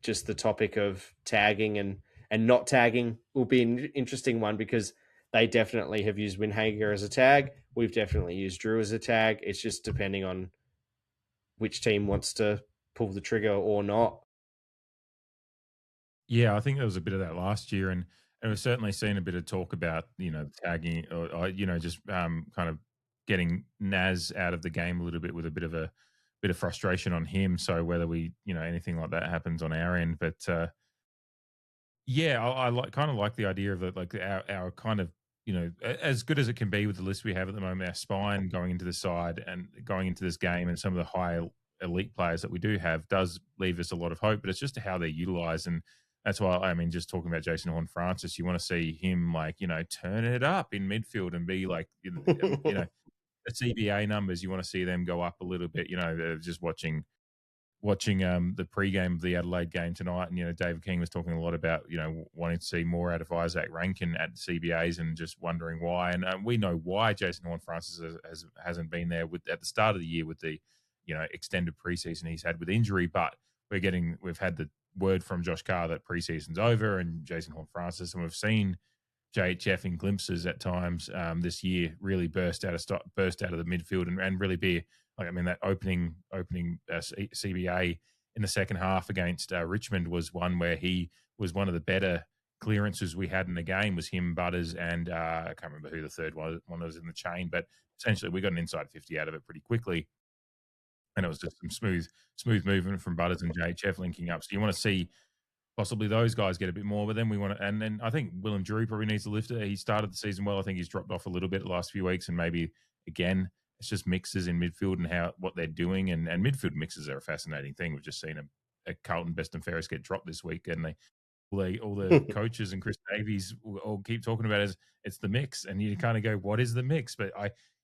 just the topic of tagging and not tagging will be an interesting one because they definitely have used Winhager as a tag. We've definitely used Drew as a tag. It's just depending on which team wants to pull the trigger or not. Yeah, I think there was a bit of that last year, and we've certainly seen a bit of talk about tagging or just kind of getting Naz out of the game a little bit with a bit of frustration on him. So whether we anything like that happens on our end, but yeah, I kind of like the idea of it, like our kind of as good as it can be with the list we have at the moment, our spine going into the side and going into this game, and some of the high elite players that we do have does leave us a lot of hope. But it's just how they're utilised, and that's why I mean, just talking about Jason Horne-Francis, you want to see him turn it up in midfield and be like the CBA numbers. You want to see them go up a little bit. They're just watching the pre-game of the Adelaide game tonight, and David King was talking a lot about wanting to see more out of Isaac Rankin at CBAs and just wondering why. And we know why Jason Horne-Francis hasn't been there at the start of the year with the extended preseason he's had with injury. But we've had the word from Josh Carr that preseason's over and Jason Horne-Francis, and we've seen JHF in glimpses at times this year really burst out of the midfield and really be that opening CBA in the second half against Richmond was one where he was one of the better clearances we had in the game. Was him, Butters, and I can't remember who the third one was in the chain, but essentially we got an inside 50 out of it pretty quickly, and it was just some smooth movement from Butters and JHF linking up. So you want to see possibly those guys get a bit more, but then we want to, and then I think Willem Drury probably needs to lift it. He started the season well. I think he's dropped off a little bit the last few weeks, and maybe again, it's just mixes in midfield and what they're doing, and midfield mixes are a fascinating thing. We've just seen a Carlton Best and Ferris get dropped this week, and all the coaches and Chris Davies all keep talking about it's the mix, and you kind of go, what is the mix? But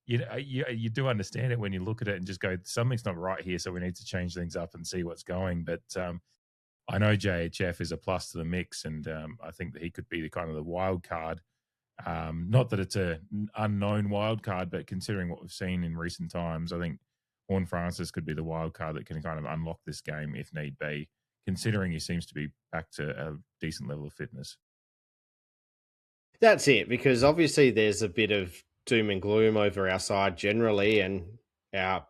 you do understand it when you look at it and just go, something's not right here, so we need to change things up and see what's going. But I know JHF is a plus to the mix, and I think that he could be the wild card. Not that it's an unknown wild card, but considering what we've seen in recent times, I think Horne-Francis could be the wild card that can kind of unlock this game if need be, considering he seems to be back to a decent level of fitness. That's it, because obviously there's a bit of doom and gloom over our side generally, and our,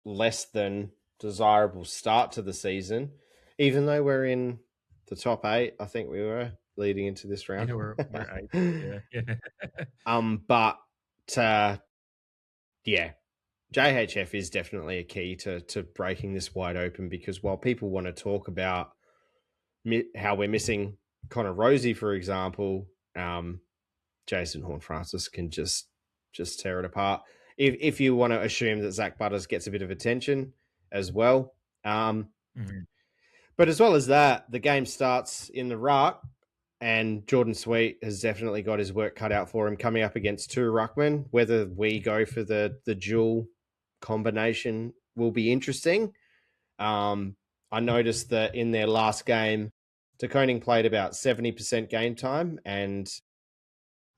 less than desirable start to the season, even though we're in the top 8. I think we were leading into this round. Yeah, we're 8. But JHF is definitely a key to breaking this wide open, because while people want to talk about how we're missing Connor Rosie, for example, Jason Horne-Francis can just tear it apart. If you want to assume that Zach Butters gets a bit of attention as well. But as well as that, the game starts in the ruck, and Jordan Sweet has definitely got his work cut out for him coming up against 2 ruckmen. Whether we go for the dual combination will be interesting. I noticed that in their last game, De Koning played about 70% game time, and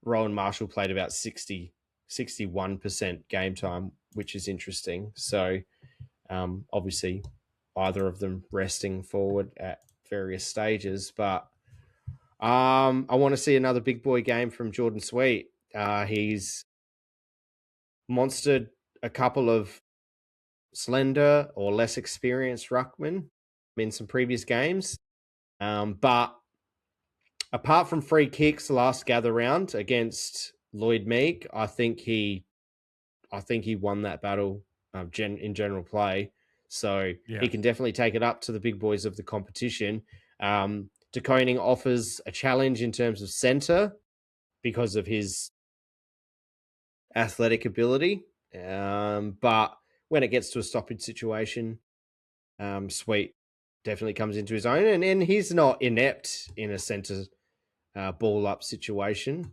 Rowan Marshall played about 61% game time, which is interesting. So obviously either of them resting forward at various stages, but I want to see another big boy game from Jordan Sweet. He's monstered a couple of slender or less experienced ruckmen in some previous games. But apart from free kicks last gather round against Lloyd Meek, I think he won that battle in general play. So he can definitely take it up to the big boys of the competition. De Koning offers a challenge in terms of centre because of his athletic ability. But when it gets to a stoppage situation, Sweet definitely comes into his own, and he's not inept in a centre ball up situation.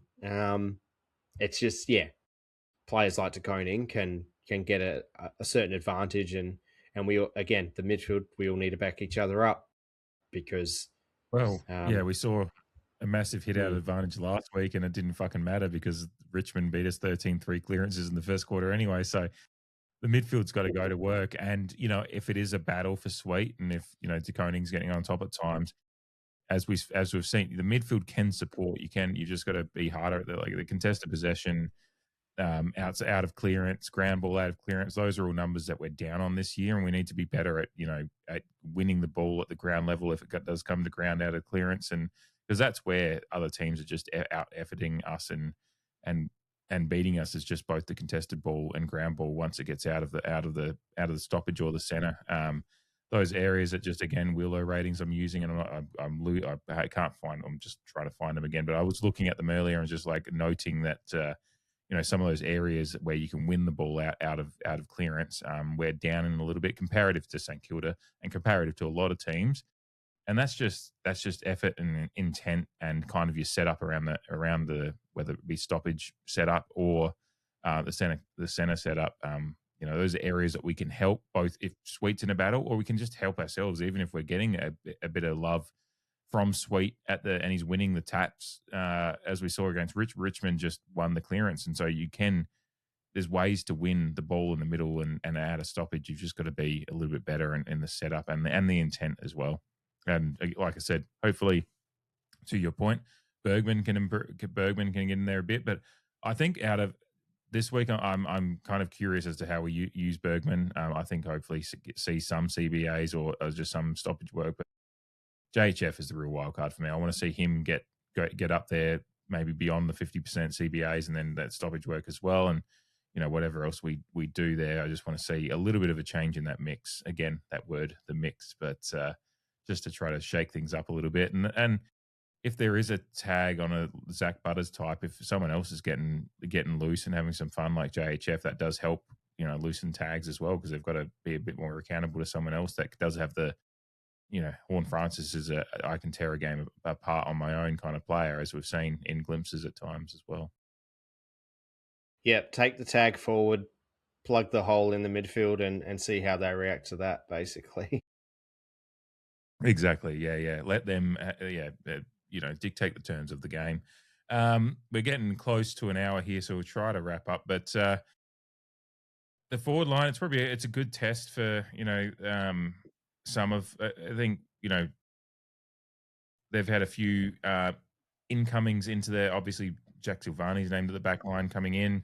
It's just players like De Koning can get a certain advantage, and we again, the midfield, we all need to back each other up because we saw a massive hit out advantage last week, and it didn't fucking matter because Richmond beat us 13-3 clearances in the first quarter anyway. So the midfield's got to go to work, and if it is a battle for Sweet, and if De Koning's getting on top at times, as we've seen, the midfield can support. You've just got to be harder at the contested possession, out of clearance, ground ball out of clearance. Those are all numbers that we're down on this year, and we need to be better at at winning the ball at the ground level if it does come to ground out of clearance, and because that's where other teams are just out efforting us and beating us, is just both the contested ball and ground ball once it gets out of the stoppage or the center. Those areas that just, again, Willow ratings I'm using, and I can't find them. I'm just trying to find them again. But I was looking at them earlier and just noting that some of those areas where you can win the ball out of clearance, we're down in a little bit comparative to St Kilda and comparative to a lot of teams. And that's just effort and intent and kind of your setup around the whether it be stoppage setup or the center setup. Those are areas that we can help both if Sweet's in a battle, or we can just help ourselves, even if we're getting a bit of love from Sweet and he's winning the taps, as we saw against Richmond, just won the clearance. And so there's ways to win the ball in the middle and out of stoppage. You've just got to be a little bit better in the setup and the intent as well. And like I said, hopefully, to your point, Bergman can get in there a bit. But I think out of this week, I'm kind of curious as to how we use Bergman. I think hopefully see some CBAs or just some stoppage work. But JHF is the real wild card for me. I want to see him get up there, maybe beyond the 50% CBAs, and then that stoppage work as well. And whatever else we do there, I just want to see a little bit of a change in that mix. Again, that word, the mix, but just to try to shake things up a little bit. And if there is a tag on a Zach Butters type, if someone else is getting loose and having some fun like JHF, that does help, loosen tags as well, because they've got to be a bit more accountable to someone else that does have the, horne-francis is I can tear a game apart on my own kind of player, as we've seen in glimpses at times as well. Yep, take the tag forward, plug the hole in the midfield, and see how they react to that, basically. Exactly. Yeah. Let them, dictate the terms of the game. We're getting close to an hour here, so we'll try to wrap up. But the forward line, it's a good test for some of. I think they've had a few incomings into there. Obviously, Jack Silvani's named at the back line coming in.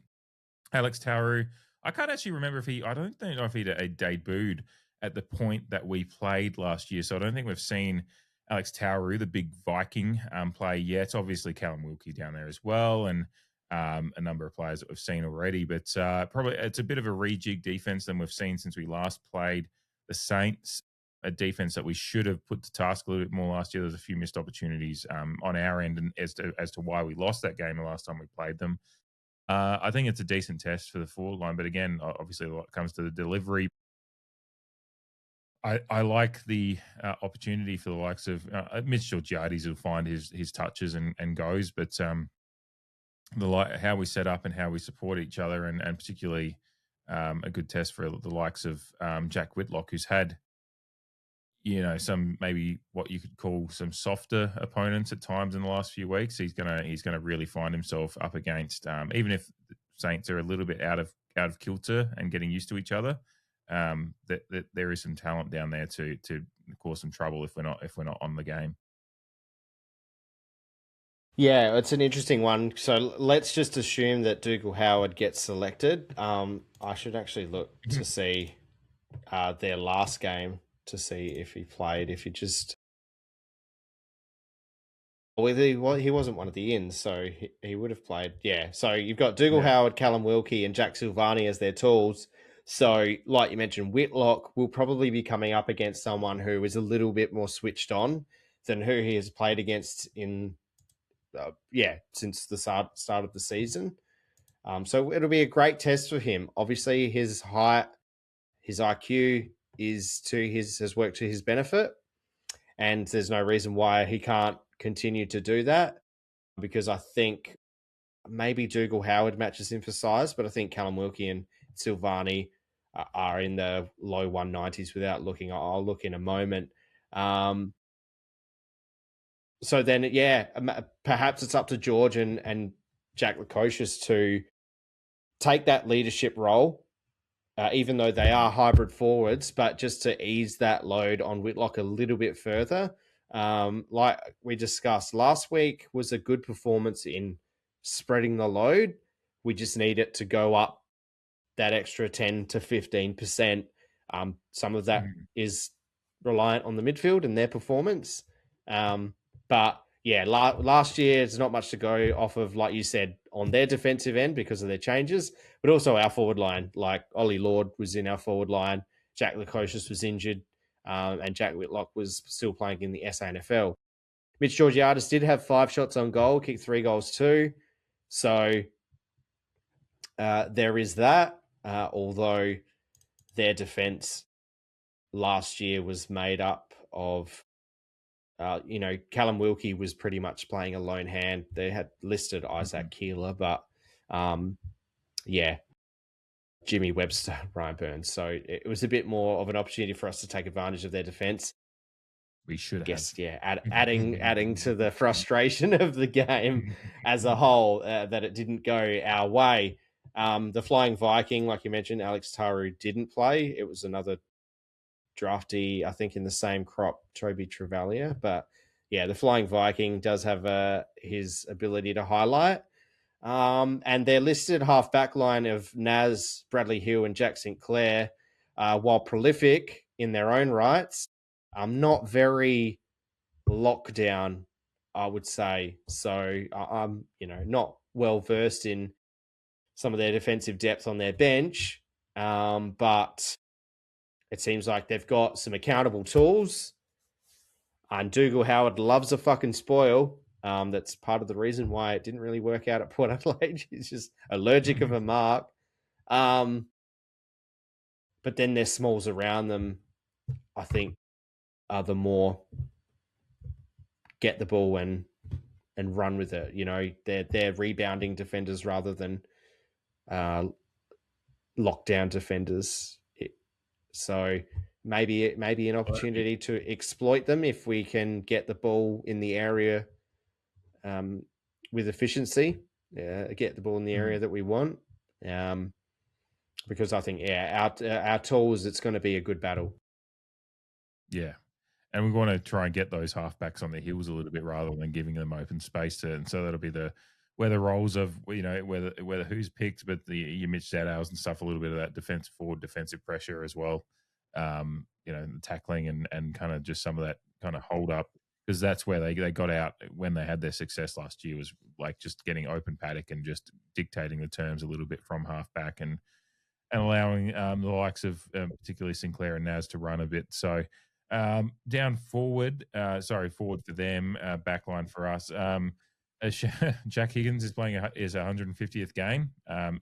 Alex Tauru, I can't actually remember I don't know if he debuted at the point that we played last year. So I don't think we've seen Alex Tauru, the big Viking, play yet. Obviously, Callum Wilkie down there as well, and a number of players that we've seen already. But probably it's a bit of a rejig defense than we've seen since we last played the Saints, a defense that we should have put to task a little bit more last year. There's a few missed opportunities on our end, and as to why we lost that game the last time we played them. I think it's a decent test for the forward line, but again, obviously, a lot comes to the delivery. I like the opportunity for the likes of Mitch Georgiades will find his touches and goes, but how we set up and how we support each other, and particularly a good test for the likes of Jack Whitlock, who's had some maybe what you could call some softer opponents at times in the last few weeks. He's gonna really find himself up against, even if the Saints are a little bit out of kilter and getting used to each other. That there is some talent down there to cause some trouble if we're not on the game. Yeah, it's an interesting one. So let's just assume that Dougal Howard gets selected. I should actually look to see their last game to see if he played. If he just, he wasn't one of the ins, so he would have played. Yeah. So you've got Dougal Howard, Callum Wilkie, and Jack Silvani as their tools. So, like you mentioned, Whitlock will probably be coming up against someone who is a little bit more switched on than who he has played against in, since the start of the season. So it'll be a great test for him. Obviously, his height his IQ has worked to his benefit, and there's no reason why he can't continue to do that, because I think maybe Dougal Howard matches him for size, but I think Callum Wilkie and Silvani are in the low 190s without looking. I'll look in a moment. So then, yeah, perhaps it's up to George and Jack Lukosius to take that leadership role, even though they are hybrid forwards, but just to ease that load on Whitlock a little bit further. Like we discussed last week, was a good performance in spreading the load. We just need it to go up that extra 10 to 15%. Some of that is reliant on the midfield and their performance. But yeah, last year, there's not much to go off of, like you said, on their defensive end because of their changes, but also our forward line. Like Ollie Lord was in our forward line, Jack Lukosius was injured, and Jack Whitlock was still playing in the SANFL. Mitch Georgiadis did have 5 shots on goal, kicked 3 goals too. So there is that, although their defense last year was made up of Callum Wilkie was pretty much playing a lone hand. They had listed Isaac Keeler, but Jimmy Webster, Ryan Burns. So it was a bit more of an opportunity for us to take advantage of their defense. We should have. Yeah, adding to the frustration of the game as a whole, that it didn't go our way. The Flying Viking, like you mentioned, Alex Taru didn't play. It was another draftee, I think, in the same crop, Toby Travalia. But yeah, the Flying Viking does have his ability to highlight. And their listed half-back line of Naz, Bradley Hill, and Jack St Clair, while prolific in their own rights, not very lockdown, I would say. So I'm, not well-versed in some of their defensive depth on their bench, but it seems like they've got some accountable tools. And Dougal Howard loves a fucking spoil. That's part of the reason why it didn't really work out at Port Adelaide. He's just allergic of a mark. But then their smalls around them, I think, are the more get the ball and run with it. They're rebounding defenders rather than lockdown defenders. So maybe an opportunity to exploit them if we can get the ball in the area with efficiency. Get the ball in the area that we want. Because I think our tools, it's going to be a good battle. Yeah. And we want to try and get those halfbacks on their heels a little bit rather than giving them open space and so that'll be where the roles of whether who's picked, but your Mitch Zadales and stuff, a little bit of that defensive forward, defensive pressure as well. Tackling and kind of just some of that kind of hold up, because that's where they got out when they had their success last year, was like just getting open paddock and just dictating the terms a little bit from halfback and allowing the likes of particularly Sinclair and Naz to run a bit. So down forward, forward for them, backline for us. Jack Higgins is playing his 150th game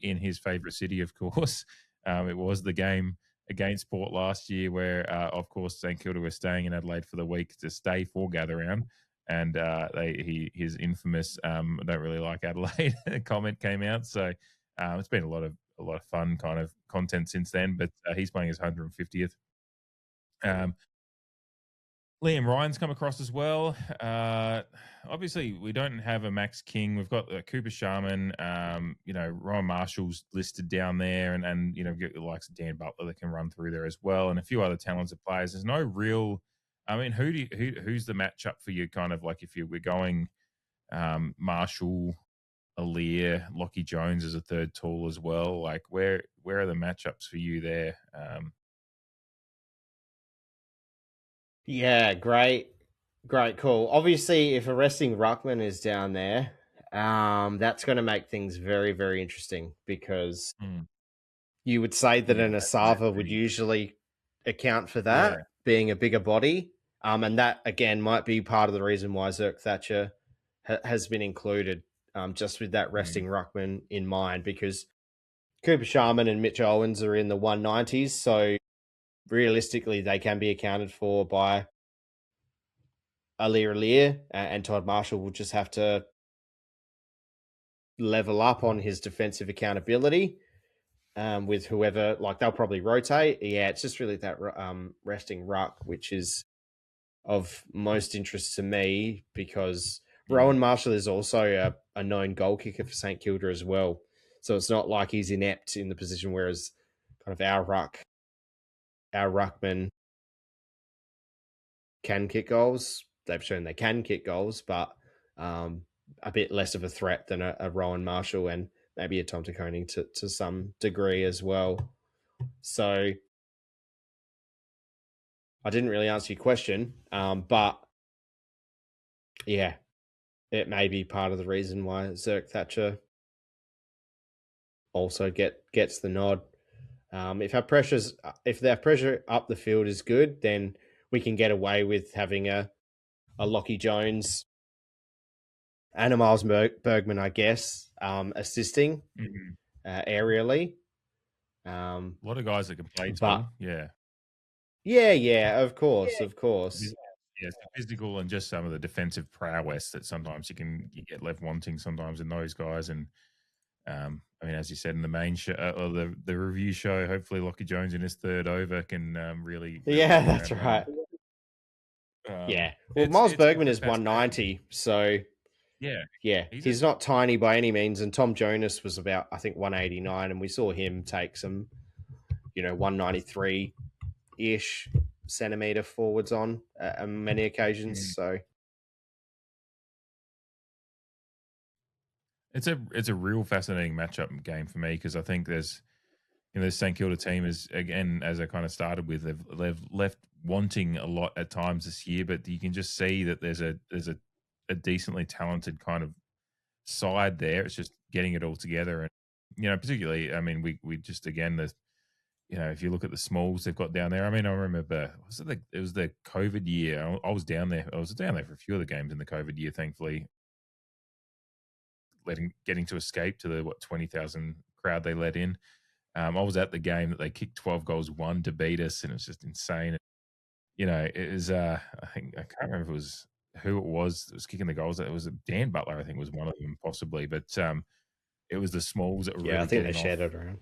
in his favourite city, of course. It was the game against Port last year where, of course, St Kilda was staying in Adelaide for the week to stay for Gather Round. And his infamous "I don't really like Adelaide" comment came out. So it's been a lot of fun kind of content since then. But he's playing his 150th. Liam Ryan's come across as well. Obviously, we don't have a Max King. We've got Cooper Sharman. Ryan Marshall's listed down there, and get the likes of Dan Butler that can run through there as well, and a few other talented players. There's no real. I mean, who's the matchup for you? Kind of like if we're going Marshall, Aaliyah, Lockie Jones as a third tall as well. Like where are the matchups for you there? Yeah, great call. Obviously, if a resting ruckman is down there, that's going to make things very, very interesting, because you would say that an Asava would usually account for that, being a bigger body. And that, again, might be part of the reason why Zerk Thatcher has been included, just with that resting ruckman in mind, because Cooper Sharman and Mitch Owens are in the 190s, so realistically, they can be accounted for by Aliir, and Todd Marshall will just have to level up on his defensive accountability with whoever. Like, they'll probably rotate. Yeah, it's just really that resting ruck, which is of most interest to me, because Rowan Marshall is also a known goal kicker for St Kilda as well. So it's not like he's inept in the position, whereas kind of our ruckman can kick goals. They've shown they can kick goals, but a bit less of a threat than a Rowan Marshall and maybe a Tom Taccone to some degree as well. So I didn't really answer your question, but yeah, it may be part of the reason why Zerk Thatcher also gets the nod. If their pressure up the field is good, then we can get away with having a Lockie Jones and a Miles Bergman, I guess, assisting aerially. A lot of guys that can play but too. yeah, of course. Yeah, it's the physical and just some of the defensive prowess that sometimes you get left wanting sometimes in those guys. And I mean, as you said in the main show or the review show, hopefully Lockie Jones in his third over can really yeah, that's right. Yeah, well, Miles Bergman is 190, so yeah, he's not tiny by any means. And Tom Jonas was about, I think, 189, and we saw him take some, 193 ish centimeter forwards on many occasions. So it's a real fascinating matchup game for me, because I think there's the St Kilda team is, again, as I kind of started with, they've left wanting a lot at times this year, but you can just see that there's a decently talented kind of side there. It's just getting it all together, and particularly, I mean, we just, again, if you look at the smalls they've got down there. I mean, I remember it was the COVID year. I was down there. I was down there for a few of the games in the COVID year, thankfully, getting to escape to the 20,000 crowd they let in. I was at the game that they kicked 12 goals, 1 to beat us, and it was just insane. It was, I think, I can't remember if it was who it was that was kicking the goals. It was Dan Butler, I think, was one of them, possibly. But it was the smalls that were really, I think they getting shared off. it around.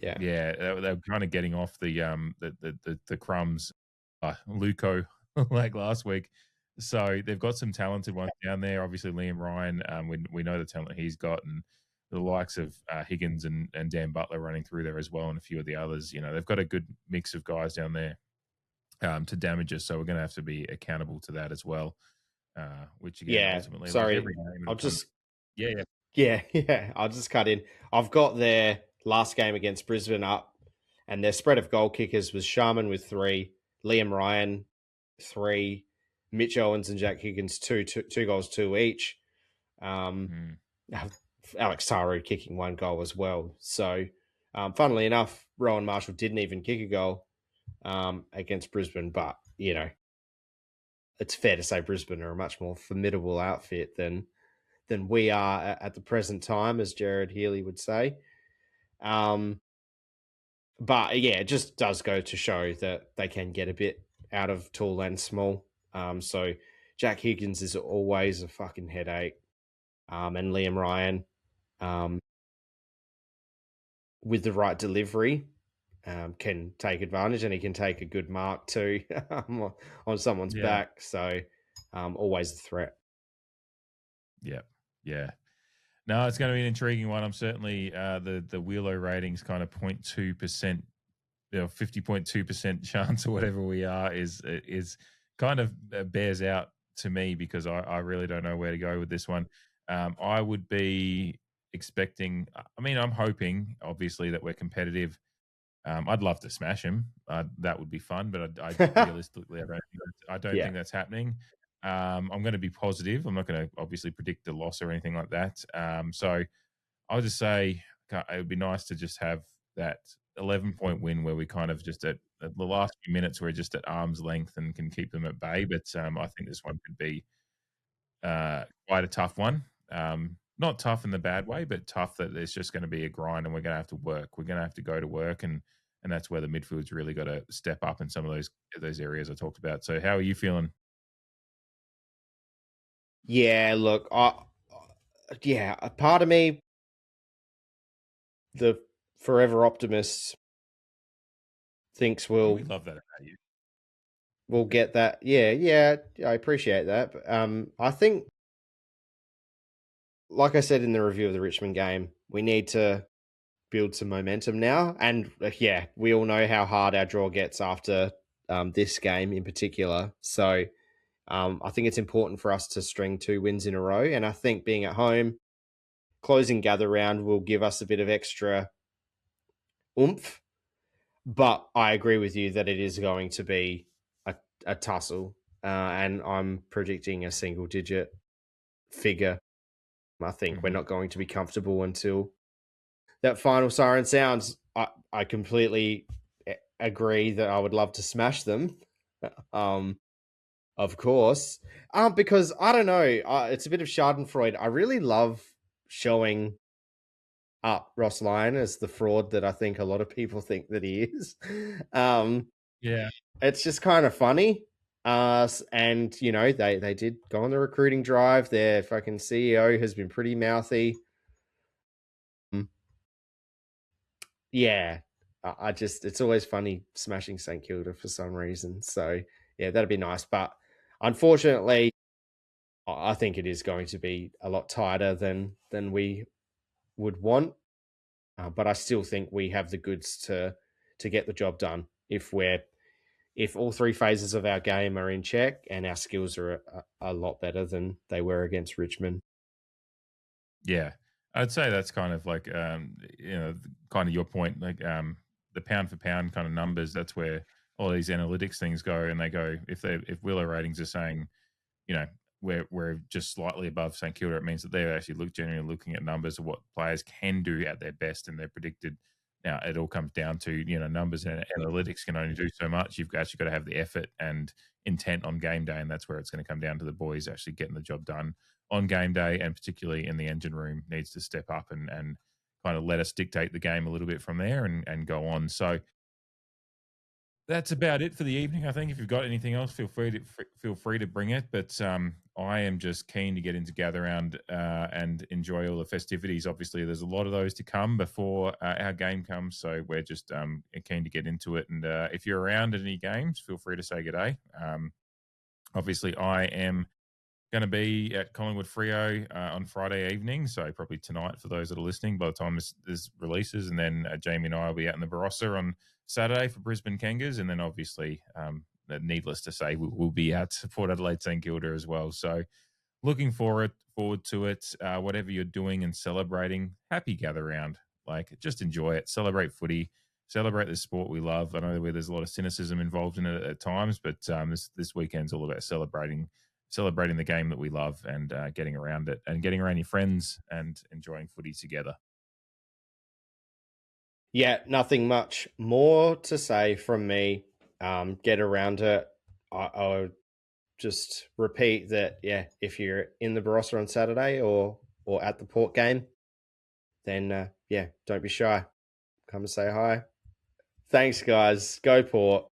Yeah, they were kind of getting off the crumbs, Luco, like last week. So they've got some talented ones down there. Obviously, Liam Ryan, we know the talent he's got, and the likes of Higgins and Dan Butler running through there as well, and a few of the others. They've got a good mix of guys down there to damage us. So we're going to have to be accountable to that as well. Which, again, ultimately, sorry, every game I'll just I'll just cut in. I've got their last game against Brisbane up, and their spread of goal kickers was Sharman with 3, Liam Ryan 3, Mitch Owens and Jack Higgins 2 goals, 2 each. Alex Taru kicking 1 goal as well. So, funnily enough, Rowan Marshall didn't even kick a goal against Brisbane, but it's fair to say Brisbane are a much more formidable outfit than we are at the present time, as Jared Healy would say. But yeah, it just does go to show that they can get a bit out of tall and small. So Jack Higgins is always a fucking headache. And Liam Ryan, with the right delivery, can take advantage, and he can take a good mark too on someone's back. So always a threat. Yeah. No, it's going to be an intriguing one. I'm certainly the Wheelo ratings kind of 0.2%, 50.2% chance or whatever we are is kind of bears out to me, because I really don't know where to go with this one. I would be expecting, I mean, I'm hoping, obviously, that we're competitive. I'd love to smash him. That would be fun, but I realistically, I don't think that's happening. I'm going to be positive. I'm not going to obviously predict a loss or anything like that. So I'll just say it would be nice to just have that 11-point win where we kind of just at the last few minutes, we're just at arm's length and can keep them at bay. But I think this one could be quite a tough one. Not tough in the bad way, but tough that it's just going to be a grind, and we're going to have to work. We're going to have to go to work and and that's where the midfield's really got to step up in some of those areas I talked about. So how are you feeling? Yeah, look, a part of me, the forever optimist, thinks We love that about you. we'll get that. Yeah, I appreciate that. But, I think, like I said in the review of the Richmond game, we need to build some momentum now. And yeah, we all know how hard our draw gets after this game in particular. So I think it's important for us to string 2 wins in a row. And I think being at home, closing gather round will give us a bit of extra oomph. But I agree with you that it is going to be a tussle. And I'm predicting a single digit figure. I think we're not going to be comfortable until that final siren sounds. I completely agree that I would love to smash them. Of course. Because I don't know, it's a bit of Schadenfreude. I really love showing up Ross Lyon as the fraud that I think a lot of people think that he is. Yeah. It's just kind of funny. And you know, they did go on the recruiting drive. Their fucking CEO has been pretty mouthy. Yeah, I just, it's always funny smashing St Kilda for some reason. So yeah, that'd be nice. But unfortunately, I think it is going to be a lot tighter than we would want. But I still think we have the goods to get the job done if all 3 phases of our game are in check and our skills are a lot better than they were against Richmond. Yeah, I'd say that's kind of like kind of your point, like the pound for pound kind of numbers. That's where all these analytics things go, and they go if Willow ratings are saying, we're just slightly above St Kilda, it means that they're actually genuinely looking at numbers of what players can do at their best, and they're predicted. Now it all comes down to numbers, and analytics can only do so much. You've actually got to have the effort and intent on game day, and that's where it's going to come down to the boys actually getting the job done on game day, and particularly in the engine room needs to step up and kind of let us dictate the game a little bit from there and go on. So that's about it for the evening. I think if you've got anything else, feel free to bring it. But I am just keen to get into gather round and enjoy all the festivities. Obviously, there's a lot of those to come before our game comes, so we're just keen to get into it. And if you're around at any games, feel free to say good day. Obviously, I am going to be at Collingwood Freo on Friday evening, so probably tonight for those that are listening by the time this releases. And then Jamie and I will be out in the Barossa on Saturday for Brisbane Kangas. And then obviously, needless to say, we'll be out to Port Adelaide St Kilda as well. So looking forward to it. Whatever you're doing and celebrating, happy gather round. Like, just enjoy it. Celebrate footy. Celebrate the sport we love. I know there's a lot of cynicism involved in it at times, but this weekend's all about celebrating the game that we love and getting around it and getting around your friends and enjoying footy together. Yeah, nothing much more to say from me. Get around it. I'll just repeat that, yeah, if you're in the Barossa on Saturday or at the Port game, then, yeah, don't be shy. Come and say hi. Thanks, guys. Go Port.